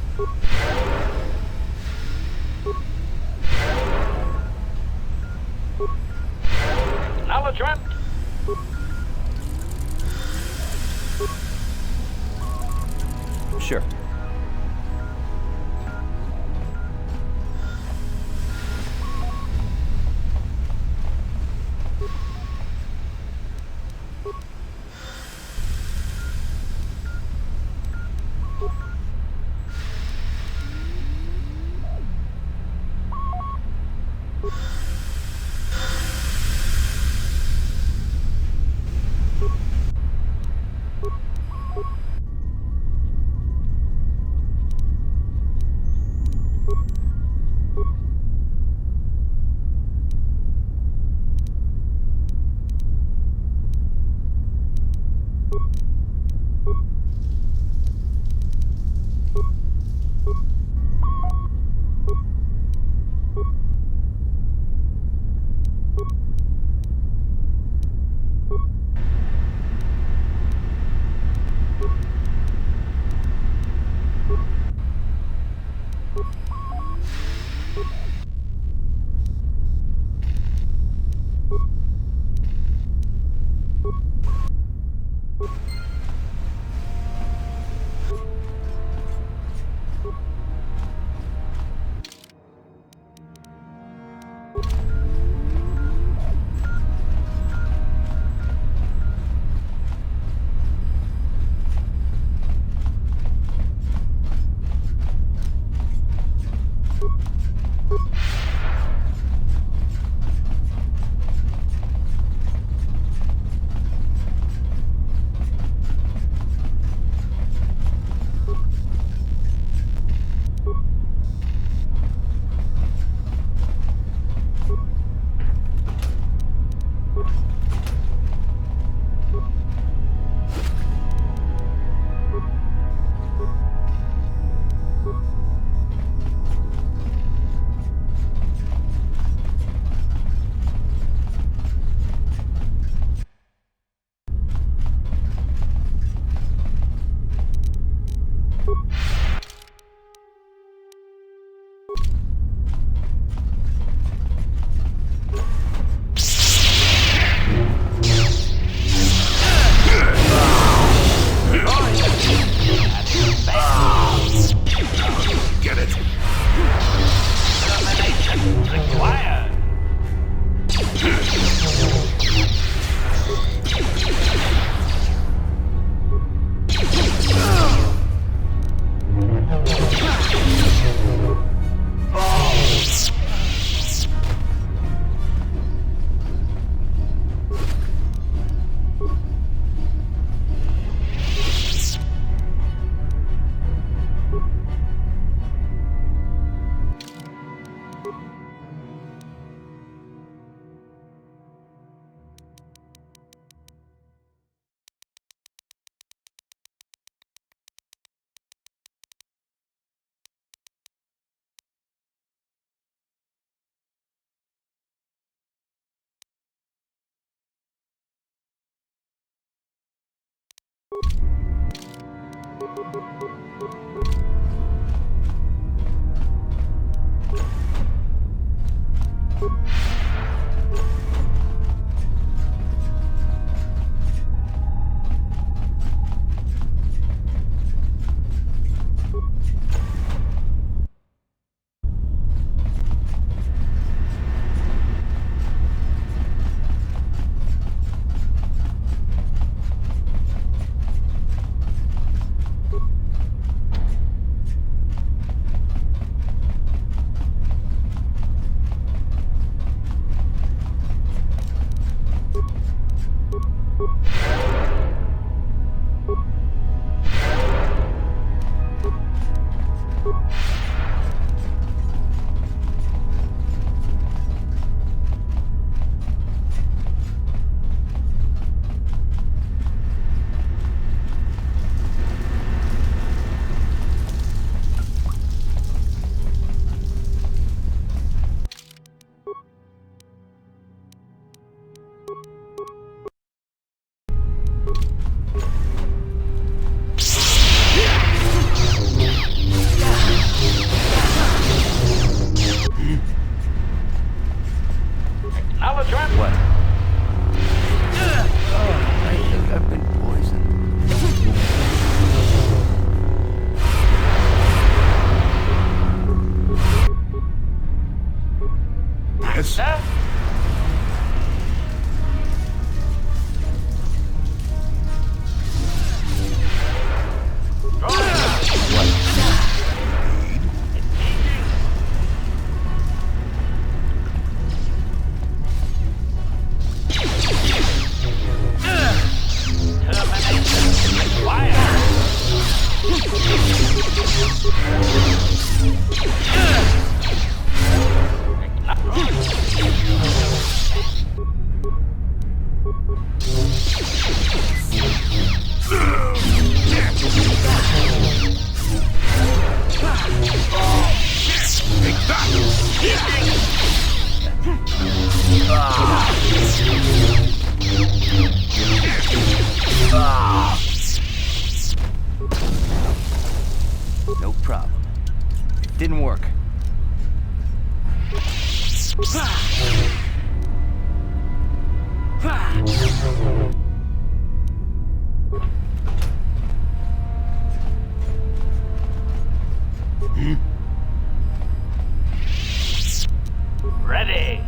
Acknowledgement. Sure. didn't work. Ready.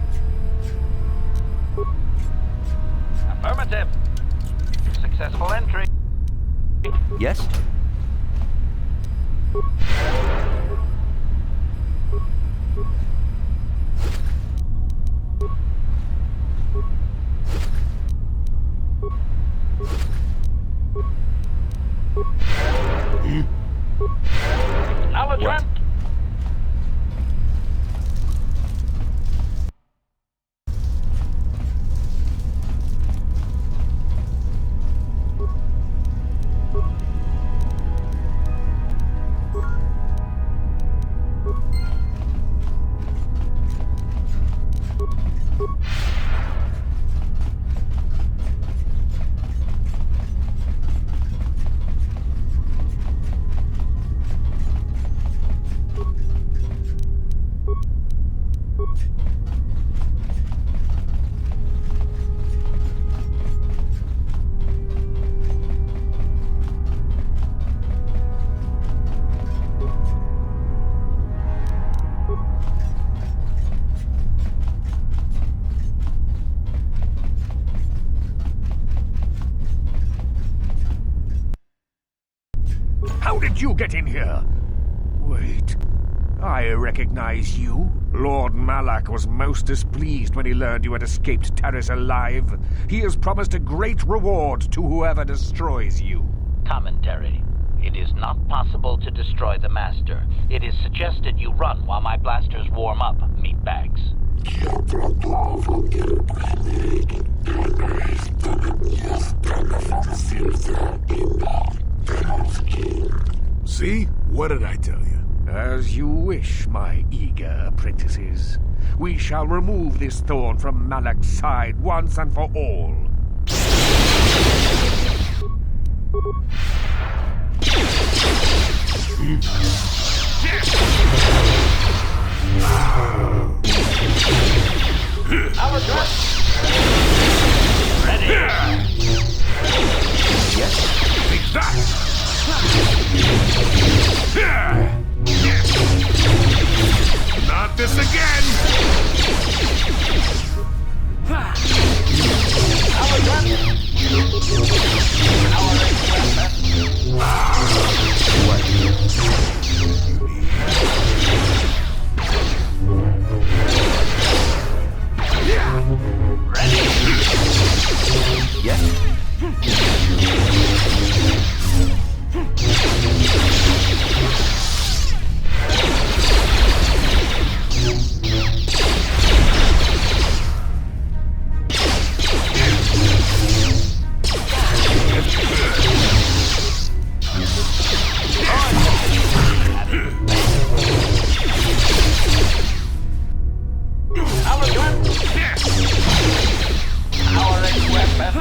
Affirmative. Successful entry. Yes? Acknowledgement. How did you get in here? Wait. I recognize you. Lord Malak was most displeased when he learned you had escaped Terrace alive. He has promised a great reward to whoever destroys you. Commentary. It is not possible to destroy the Master. It is suggested you run while my blasters warm up, meatbags. See? What did I tell you? As you wish, my eager apprentices. We shall remove this thorn from Malak's side once and for all. Our turn. Ready. Yes. Take that. Not this again! Our turn. Ready. Yes? Our turn. Our equipment.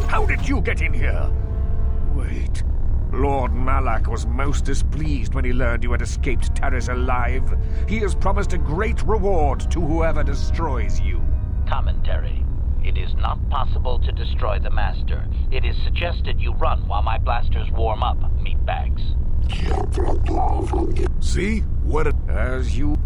How did you get in here? Wait. Lord Malak was most displeased when he learned you had escaped Terrace alive. He has promised a great reward to whoever destroys you. Commentary. It is not possible to destroy the Master. It is suggested you run while my blasters warm up, meatbags. See? What a... As you...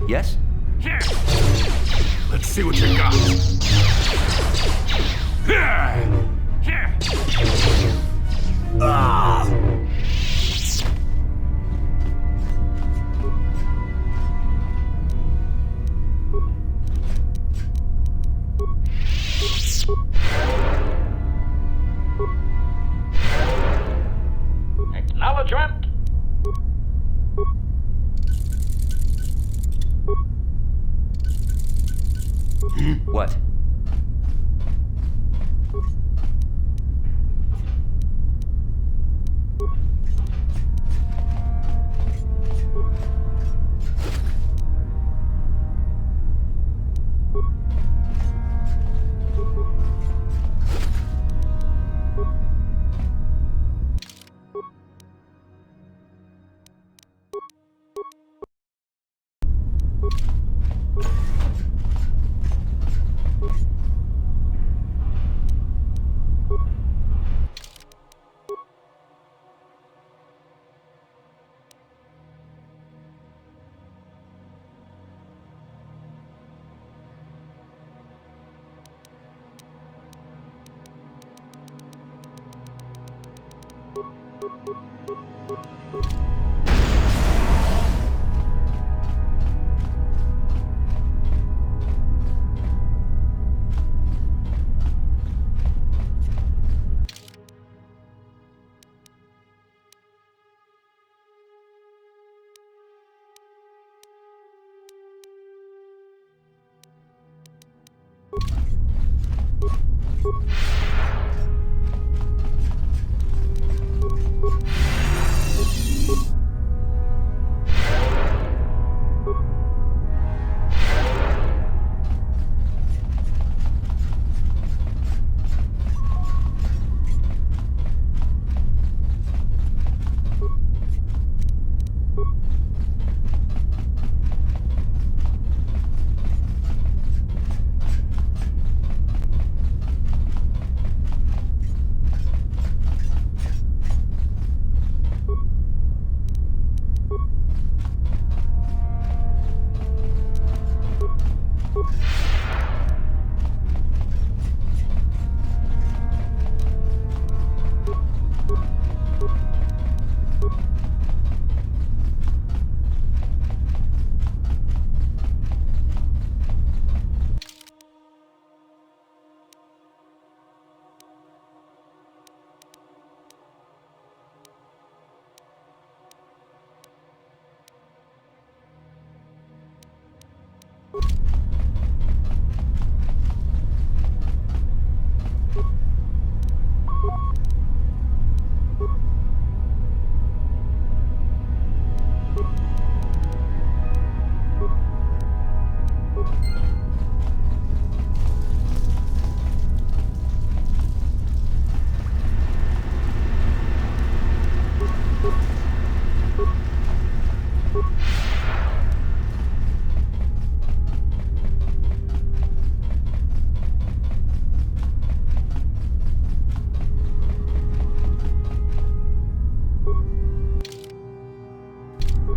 Yes? Let's see what you got. Ah! Acknowledgement. What?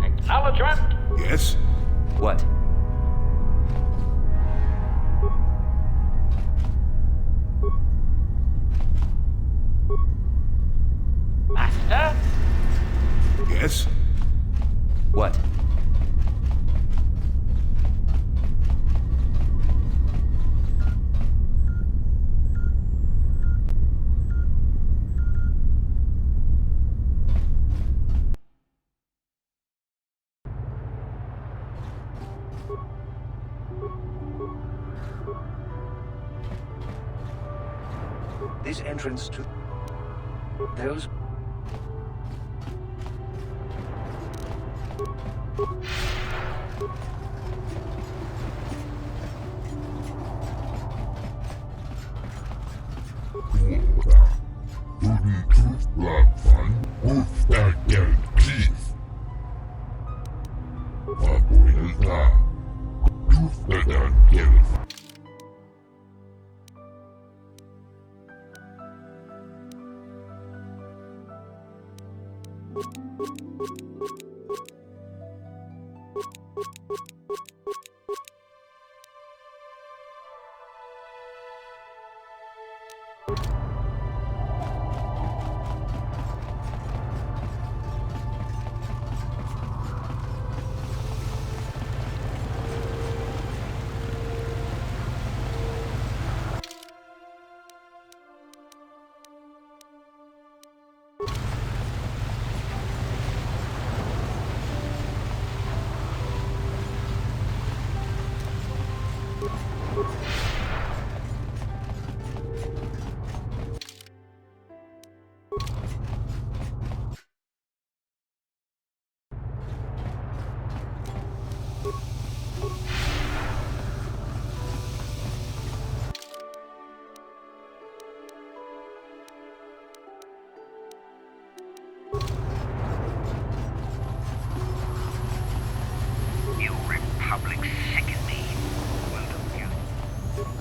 Acknowledgement. Yes? What? Master? Yes? What? This entrance to those...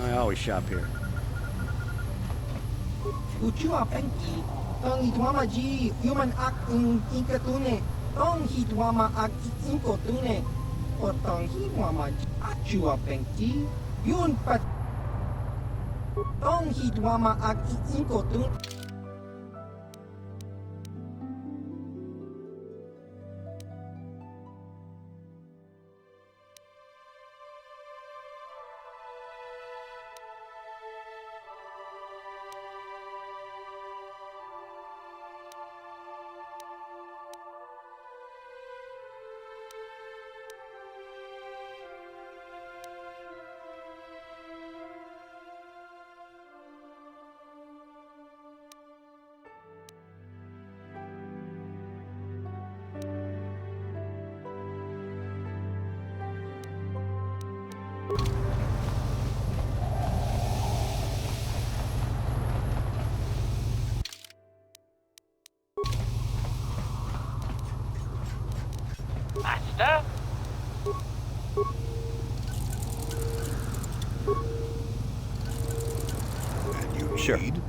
I always shop here. Uchua penki, tong hitwama ji, human act in inkatune, tong hitwama act inkotune, o tong hitwama ji, achua penki, yun pat, tong hitwama act inkotune. Master? And you Sure. need?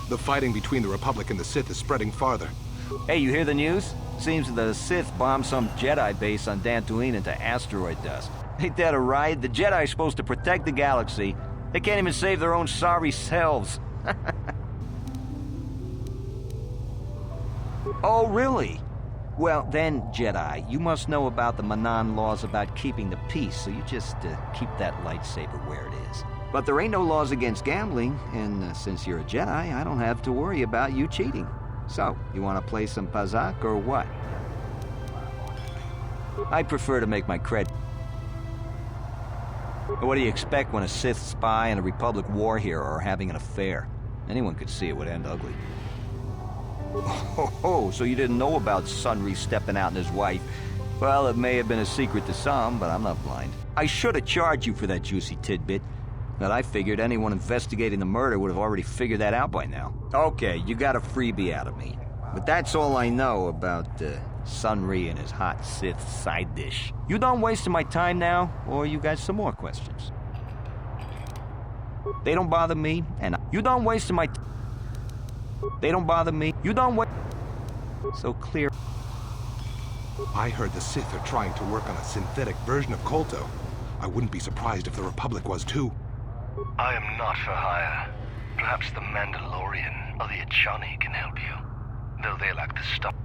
The fighting between the Republic and the Sith is spreading farther. Hey, you hear the news? Seems the Sith bombed some Jedi base on Dantooine into asteroid dust. Ain't that a ride? The Jedi are supposed to protect the galaxy. They can't even save their own sorry selves. Oh, really? Well, then, Jedi, you must know about the Manan laws about keeping the peace, so you just keep that lightsaber where it is. But there ain't no laws against gambling, and since you're a Jedi, I don't have to worry about you cheating. So, you want to play some Pazak or what? I prefer to make my credit. What do you expect when a Sith spy and a Republic war hero are having an affair? Anyone could see it would end ugly. Oh, so you didn't know about Sunry stepping out and his wife. Well, it may have been a secret to some, but I'm not blind. I should have charged you for that juicy tidbit. But I figured anyone investigating the murder would have already figured that out by now. Okay, you got a freebie out of me. But that's all I know about Sunry and his hot Sith side dish. You done wasting my time now, or you got some more questions? They don't bother me, and you done wasting my They don't bother me. You don't wait. So clear. I heard the Sith are trying to work on a synthetic version of KOTOR. I wouldn't be surprised if the Republic was too. I am not for hire. Perhaps the Mandalorian or the Achani can help you, though they lack the stuff.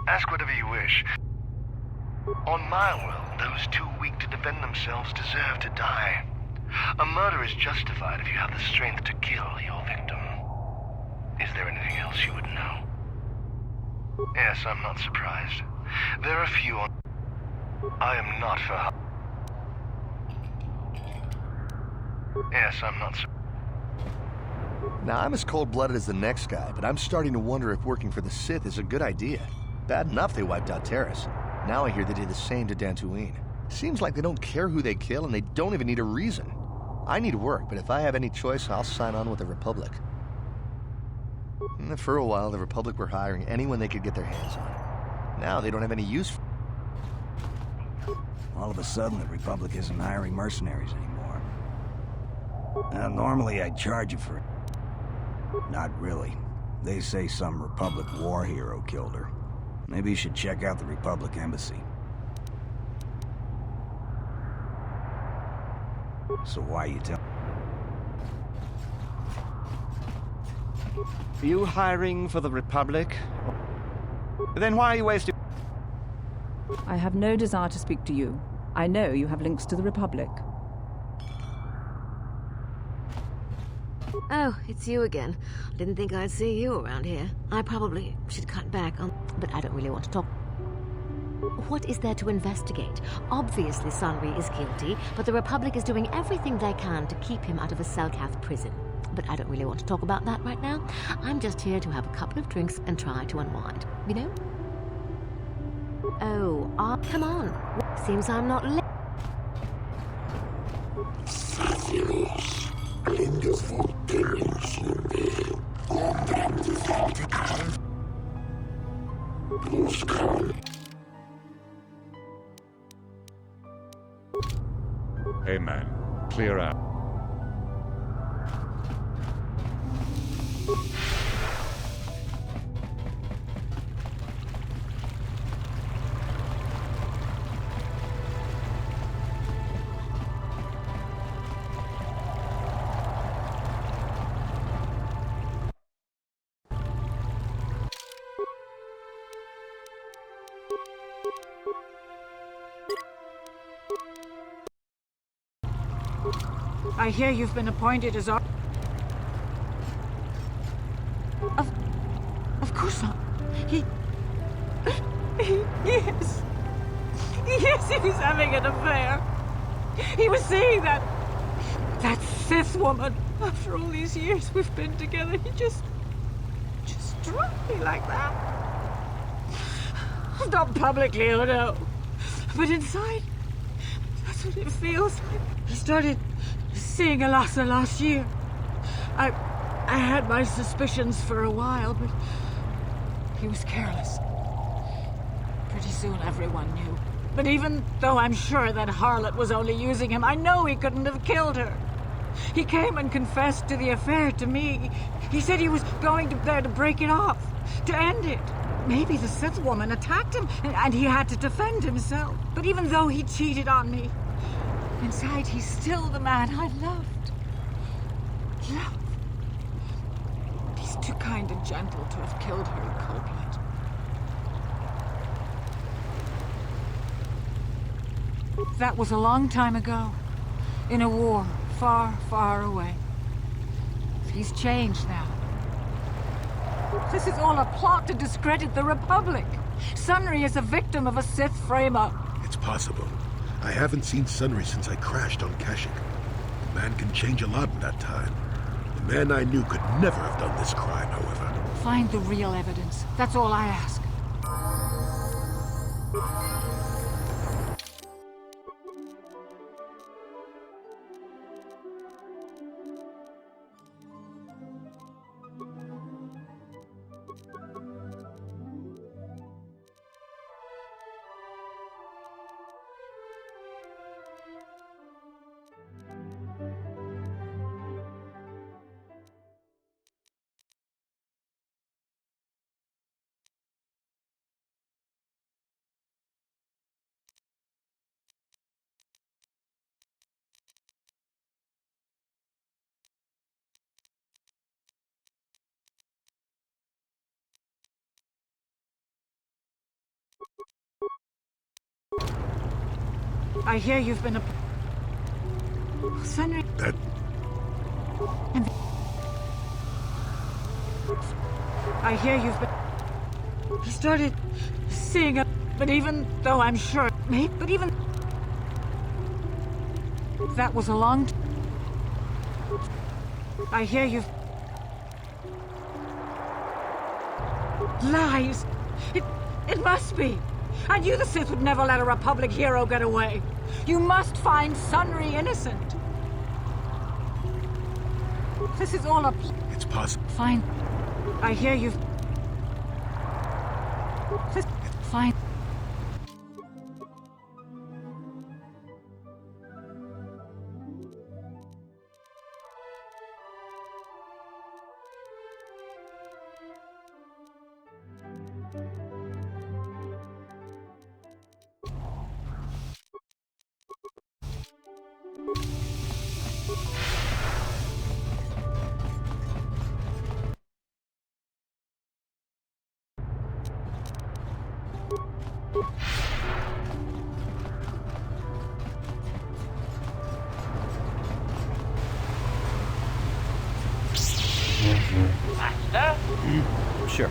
Ask whatever you wish. On my world, those too weak to defend themselves deserve to die. A murder is justified if you have the strength to kill your victim. Is there anything else you would know? Yes, I'm not surprised. There are few on... I am not for... Yes, I'm not surprised. Now, I'm as cold-blooded as the next guy, but I'm starting to wonder if working for the Sith is a good idea. Bad enough they wiped out Terrace. Now I hear they did the same to Dantooine. Seems like they don't care who they kill, and they don't even need a reason. I need work, but if I have any choice, I'll sign on with the Republic. And for a while, the Republic were hiring anyone they could get their hands on. Now they don't have any use for... All of a sudden, the Republic isn't hiring mercenaries anymore. Now, normally I'd charge you for it. Not really. They say some Republic war hero killed her. Maybe you should check out the Republic Embassy. So why you tell... Are you hiring for the Republic? Then why are you wasting... I have no desire to speak to you. I know you have links to the Republic. Oh, it's you again. I didn't think I'd see you around here. I probably should cut back on... But I don't really want to talk. What is there to investigate? Obviously Sunry is guilty, but the Republic is doing everything they can to keep him out of a Selkath prison. But I don't really want to talk about that right now. I'm just here to have a couple of drinks and try to unwind, you know? Oh, come on. Seems I'm not li- Hey man, clear out. I hear you've been appointed as our... Of course not. Yes. Yes, he was having an affair. He was seeing that Sith woman. After all these years we've been together, he just struck me like that. Not publicly, oh no. But inside, that's what it feels like. He started seeing Alasa last year. I had my suspicions for a while, but he was careless. Pretty soon everyone knew. But even though I'm sure that harlot was only using him, I know he couldn't have killed her. He came and confessed to the affair to me. He said he was going there to break it off, to end it. Maybe the Sith woman attacked him, and he had to defend himself. But even though he cheated on me, inside he's still the man I loved. Love. He's too kind and gentle to have killed her in cold blood. That was a long time ago, in a war far, far away. He's changed now. This is all a plot to discredit the Republic. Sunry is a victim of a Sith frame-up. It's possible. I haven't seen Sunry since I crashed on Kashyyyk. The man can change a lot in that time. The man I knew could never have done this crime, however. Find the real evidence. That's all I ask. I hear you've been a... Sunry... That... I hear you've been... He started seeing it, but even though I'm sure... But even... That was a long... I hear you've... Lies! It must be! I knew the Sith would never let a Republic hero get away! You must find Sunry innocent! This is all a... It's possible. Fine. I hear you've... Fine. Master? Sure.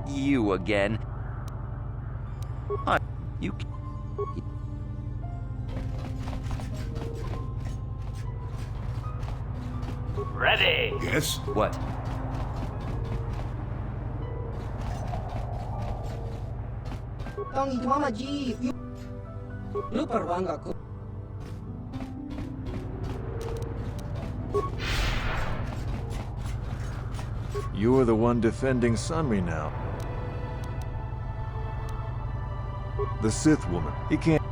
You again. You... Ready? Yes? What? Ang Mama G, lu parwanga ko. You're the one defending Sunry now. The Sith woman. He can't...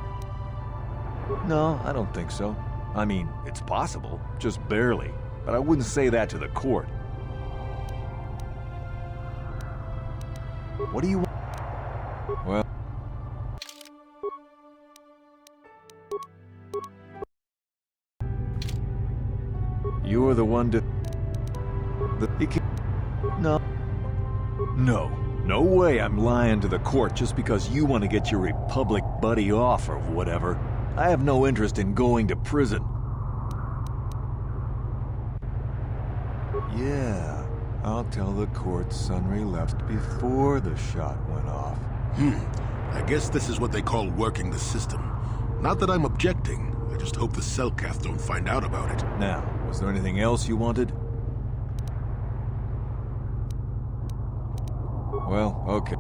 No, I don't think so. I mean, it's possible, just barely. But I wouldn't say that to the court. What do you want? Well... You're the one to... He can't... No. No way I'm lying to the court just because you want to get your Republic buddy off or whatever. I have no interest in going to prison. Yeah, I'll tell the court Sunry left before the shot went off. I guess this is what they call working the system. Not that I'm objecting. I just hope the Selkath don't find out about it. Now, was there anything else you wanted? Well, okay.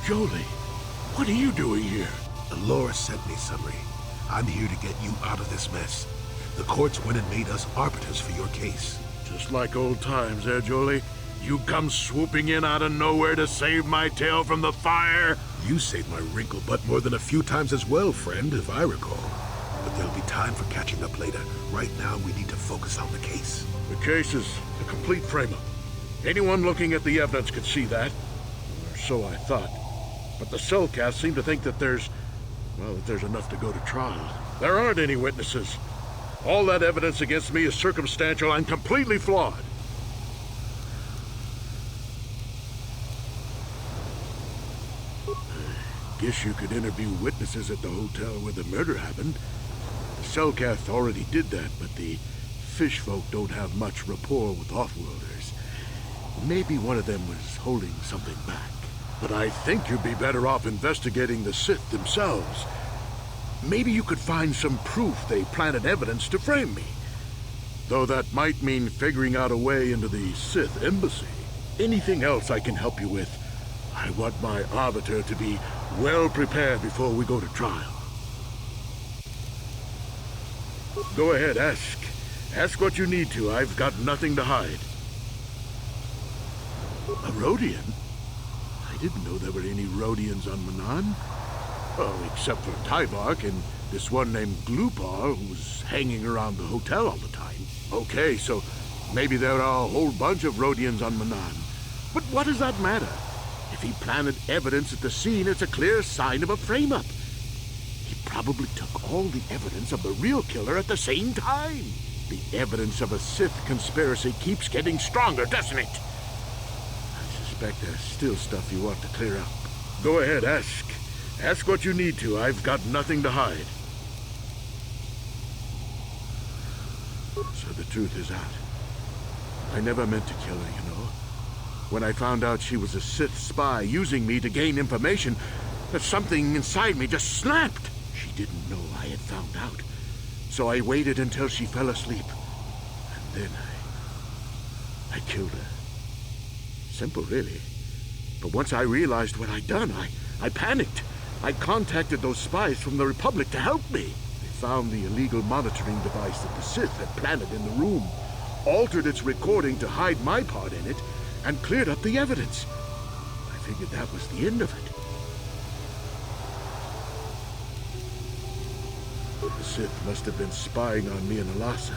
Jolie, what are you doing here? Laura sent me, Sunry. I'm here to get you out of this mess. The courts went and made us arbiters for your case. Just like old times, eh, Jolie? You come swooping in out of nowhere to save my tail from the fire? You saved my wrinkle butt more than a few times as well, friend, if I recall. But there'll be time for catching up later. Right now, we need to focus on the case. The case is a complete frame-up. Anyone looking at the evidence could see that. Or so I thought. But the Cellcasts seem to think that there's enough to go to trial. There aren't any witnesses. All that evidence against me is circumstantial and completely flawed. I guess you could interview witnesses at the hotel where the murder happened. The Cellcath already did that, but the fish folk don't have much rapport with Offworlders. Maybe one of them was holding something back. But I think you'd be better off investigating the Sith themselves. Maybe you could find some proof they planted evidence to frame me. Though that might mean figuring out a way into the Sith embassy. Anything else I can help you with? I want my arbiter to be well prepared before we go to trial. Go ahead, ask. Ask what you need to. I've got nothing to hide. A Rodian? I didn't know there were any Rodians on Manan. Oh, except for Tybark and this one named Glupar who's hanging around the hotel all the time. Okay, so maybe there are a whole bunch of Rodians on Manan. But what does that matter? If he planted evidence at the scene, it's a clear sign of a frame-up. He probably took all the evidence of the real killer at the same time. The evidence of a Sith conspiracy keeps getting stronger, doesn't it? I suspect there's still stuff you want to clear up. Go ahead, ask. Ask what you need to. I've got nothing to hide. So the truth is out. I never meant to kill her, you know. When I found out she was a Sith spy using me to gain information, something inside me just snapped. She didn't know I had found out. So I waited until she fell asleep. And then I killed her. Simple, really. But once I realized what I'd done, I panicked. I contacted those spies from the Republic to help me. They found the illegal monitoring device that the Sith had planted in the room, altered its recording to hide my part in it, and cleared up the evidence. I figured that was the end of it. The Sith must have been spying on me and Alasa,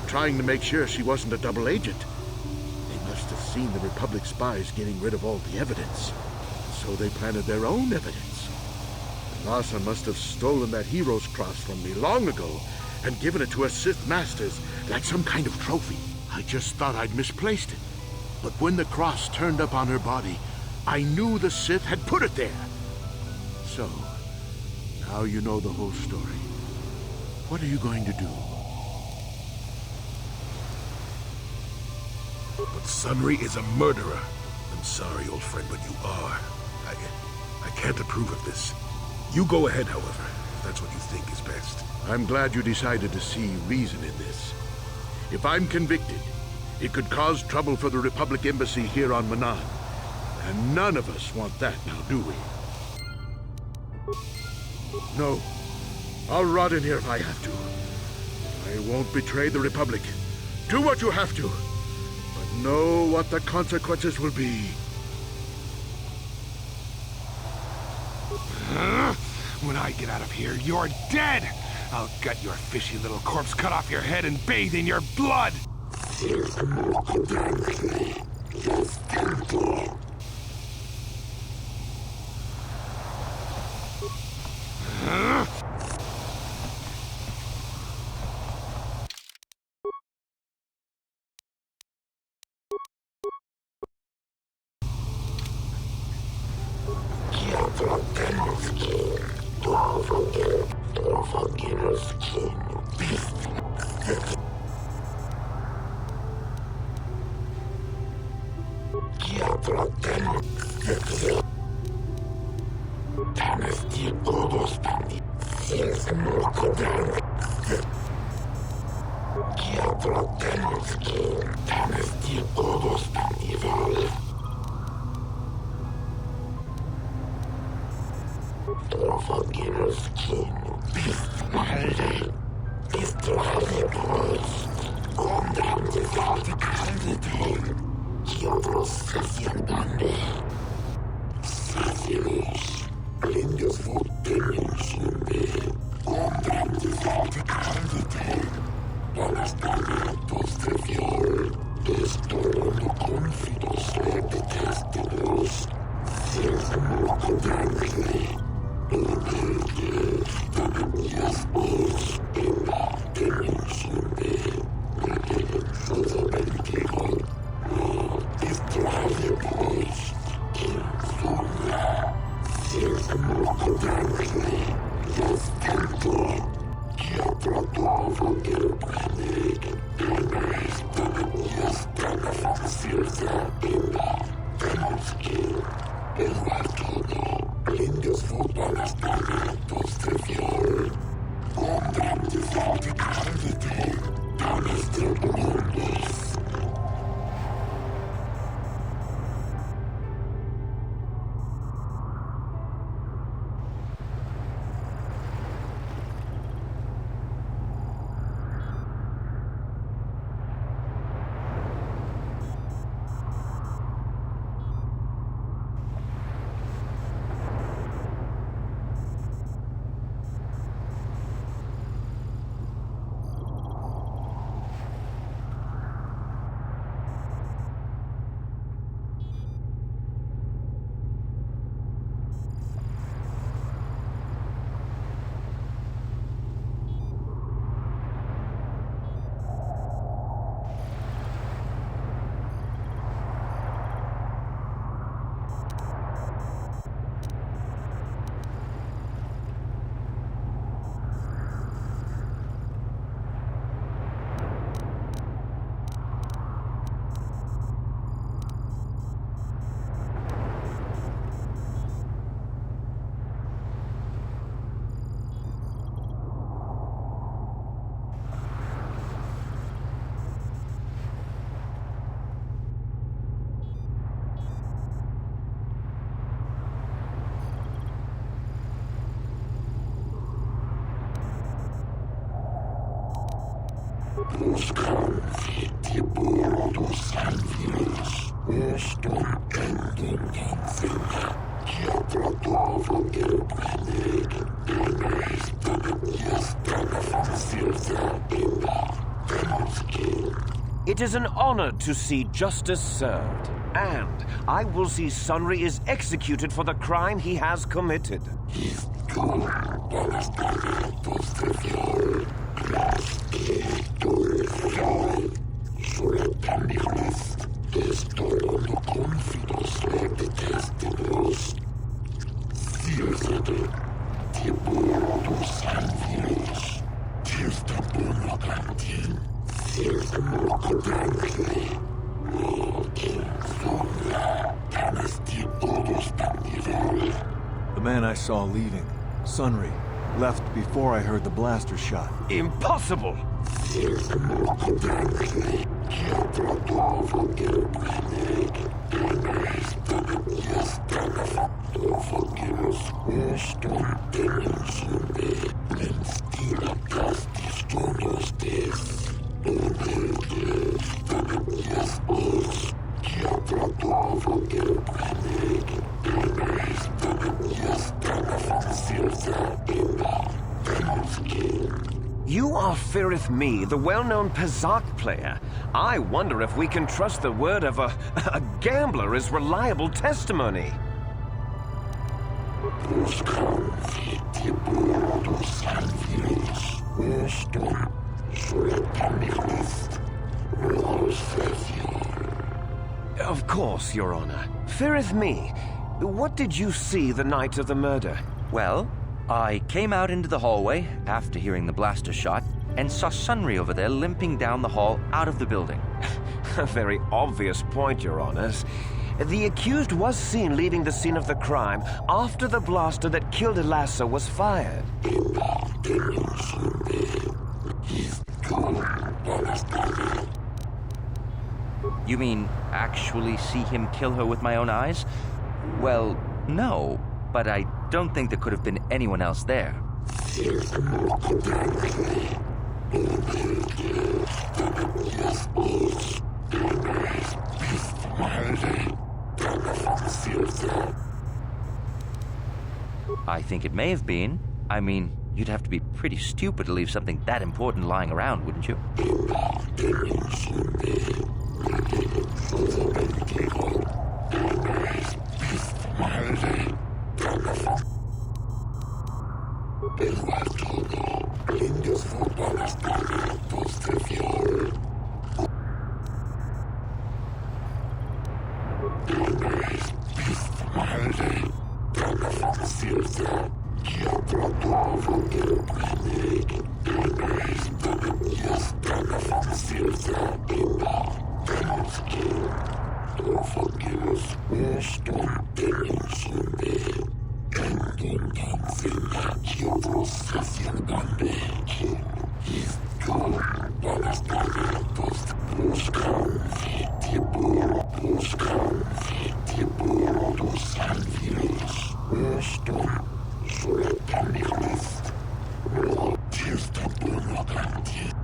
trying to make sure she wasn't a double agent. They must have seen the Republic spies getting rid of all the evidence, so they planted their own evidence. Alasa must have stolen that hero's cross from me long ago and given it to her Sith masters like some kind of trophy. I just thought I'd misplaced it. But when the cross turned up on her body, I knew the Sith had put it there. So, now you know the whole story. What are you going to do? But Sunry is a murderer. I'm sorry, old friend, but you are. I can't approve of this. You go ahead, however, if that's what you think is best. I'm glad you decided to see reason in this. If I'm convicted, it could cause trouble for the Republic Embassy here on Manan. And none of us want that now, do we? No. I'll rot in here if I have to. I won't betray the Republic. Do what you have to. But know what the consequences will be. When I get out of here, you're dead! I'll gut your fishy little corpse, cut off your head, and bathe in your blood! Tennis It is an honor to see justice served, and I will see Sunry is executed for the crime he has committed. The man I saw leaving, Sunry, left before I heard the blaster shot. Impossible! You are Firith Me, the well-known Pazak player. I wonder if we can trust the word of a gambler as reliable testimony. Of course, Your Honor. Firith Me, what did you see the night of the murder? Well, I came out into the hallway after hearing the blaster shot and saw Sunry over there limping down the hall out of the building. A very obvious point, Your Honors. The accused was seen leaving the scene of the crime after the blaster that killed Elasa was fired. You mean actually see him kill her with my own eyes? Well, no, but I don't think there could have been anyone else there. I think it may have been. I mean, you'd have to be pretty stupid to leave something that important lying around, wouldn't you?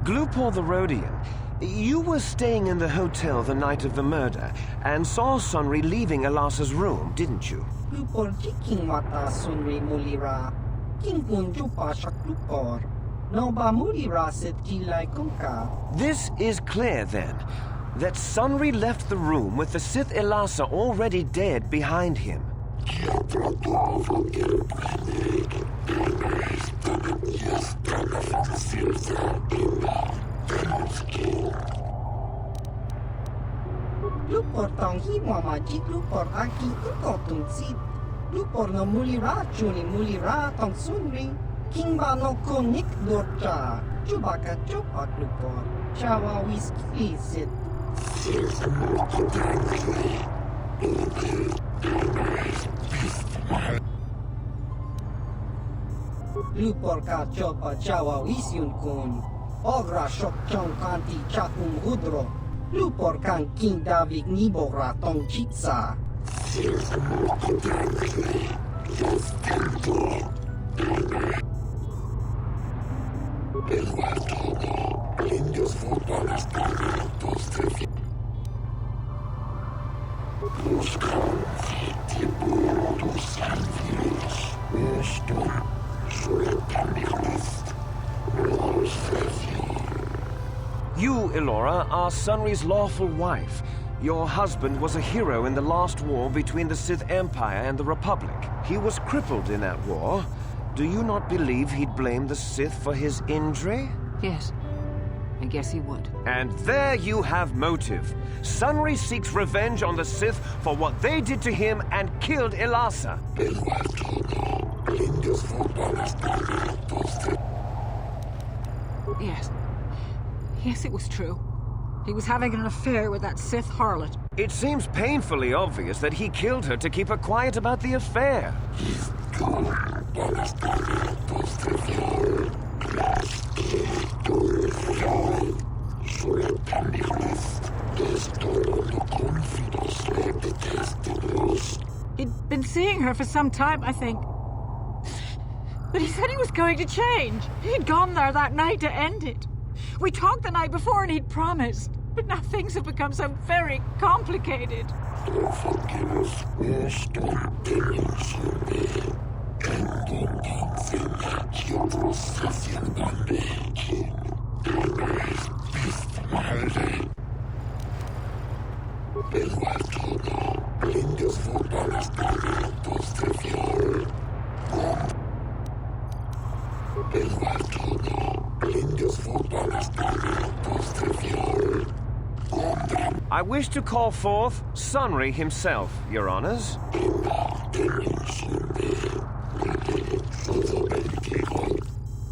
Glupor the Rhodian, you were staying in the hotel the night of the murder and saw Sunry leaving Elasa's room, didn't you? Glupor jiking mata Sunry mulira. King kunjupa shak glupor. No ba mulira sit kilai kunka. This is clear, then, that Sunry left the room with the Sith Elasa already dead behind him. Glupor tong hiwa maji glupor aki ikotung sit. Glupor no mulira chuni mulira tong Sunry. King ba no konik dorcha. Chubaka chupa glupor. Chawa whisky sit. Glupor ka chopa chawa wisyun kun. Ogra shok chong kanti chakum hudro. Glupor kan king davik nibora tong chitsa. You, Elora, are Sunry's lawful wife. Your husband was a hero in the last war between the Sith Empire and the Republic. He was crippled in that war. Do you not believe he'd blame the Sith for his injury? Yes, I guess he would. And there you have motive. Sunry seeks revenge on the Sith for what they did to him and killed Elasa. Yes. Yes, it was true. He was having an affair with that Sith harlot. It seems painfully obvious that he killed her to keep her quiet about the affair. He'd been seeing her for some time, I think. But he said he was going to change. He'd gone there that night to end it. We talked the night before and he'd promised. But now things have become so very complicated. I wish to call forth Sunry himself, Your Honors.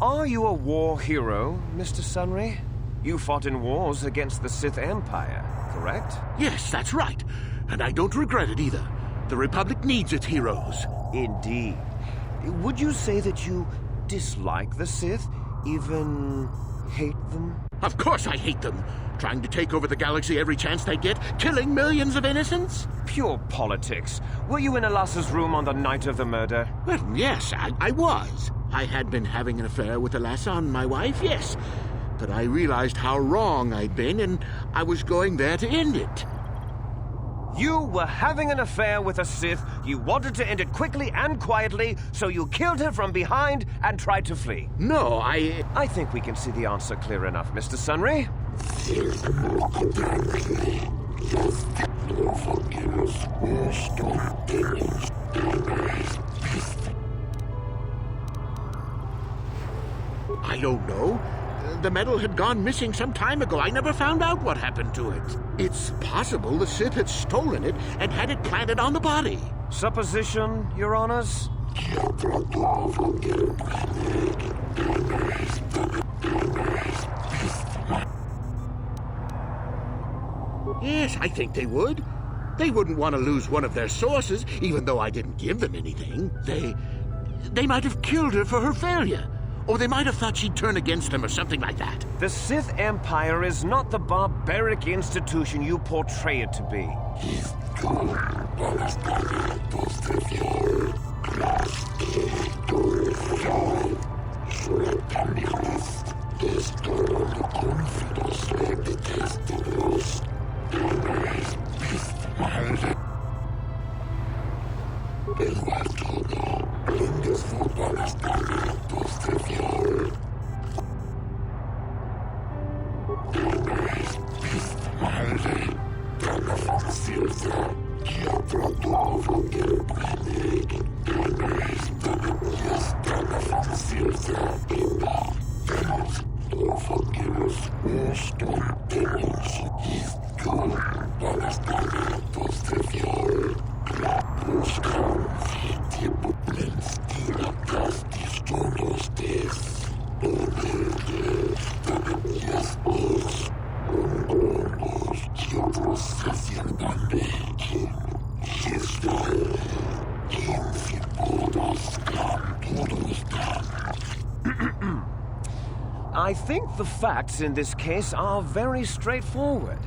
Are you a war hero, Mr. Sunry? You fought in wars against the Sith Empire, correct? Yes, that's right. And I don't regret it either. The Republic needs its heroes. Indeed. Would you say that you dislike the Sith? Even hate them? Of course I hate them. Trying to take over the galaxy every chance they get, killing millions of innocents? Pure politics. Were you in Alassa's room on the night of the murder? Well, yes, I was. I had been having an affair with Alassa and my wife, yes. But I realized how wrong I'd been, and I was going there to end it. You were having an affair with a Sith. You wanted to end it quickly and quietly, so you killed her from behind and tried to flee. No, I think we can see the answer clear enough, Mr. Sunry. I don't know. The medal had gone missing some time ago. I never found out what happened to it. It's possible the Sith had stolen it and had it planted on the body. Supposition, Your Honors? Yes, I think they would. They wouldn't want to lose one of their sources, even though I didn't give them anything. They might have killed her for her failure. Or they might have thought she'd turn against them or something like that. The Sith Empire is not the barbaric institution you portray it to be. I think the facts in this case are very straightforward.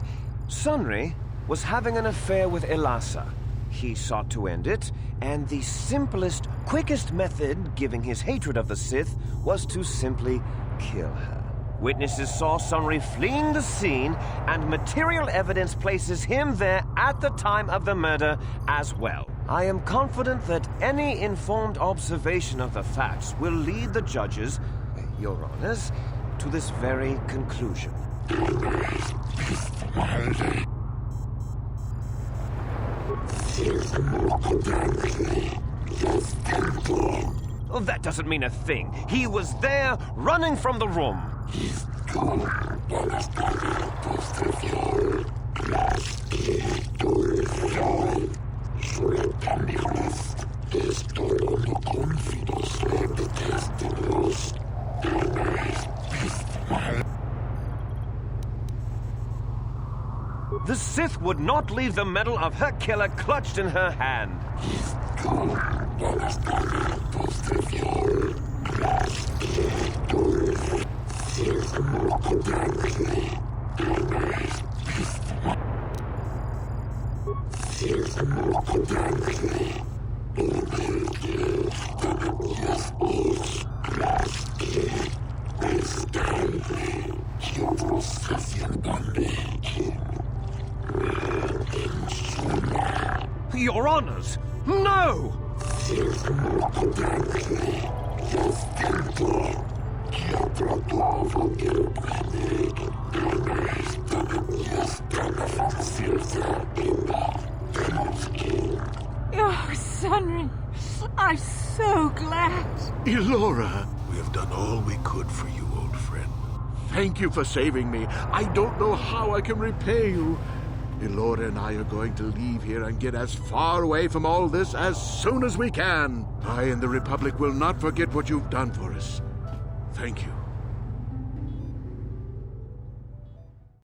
Sunry was having an affair with Alassa. He sought to end it, and the simplest, quickest method, given his hatred of the Sith, was to simply kill her. Witnesses saw Sunry fleeing the scene, and material evidence places him there at the time of the murder as well. I am confident that any informed observation of the facts will lead the judges, Your Honors, to this very conclusion. Oh, that doesn't mean a thing. He was there, running from the room. The Sith would not leave the medal of her killer clutched in her hand. Your Honors, no! Oh, Sunry, I'm so glad. Elora, we have done all we could for you, old friend. Thank you for saving me. I don't know how I can repay you. Elora and I are going to leave here and get as far away from all this as soon as we can. I and the Republic will not forget what you've done for us. Thank you.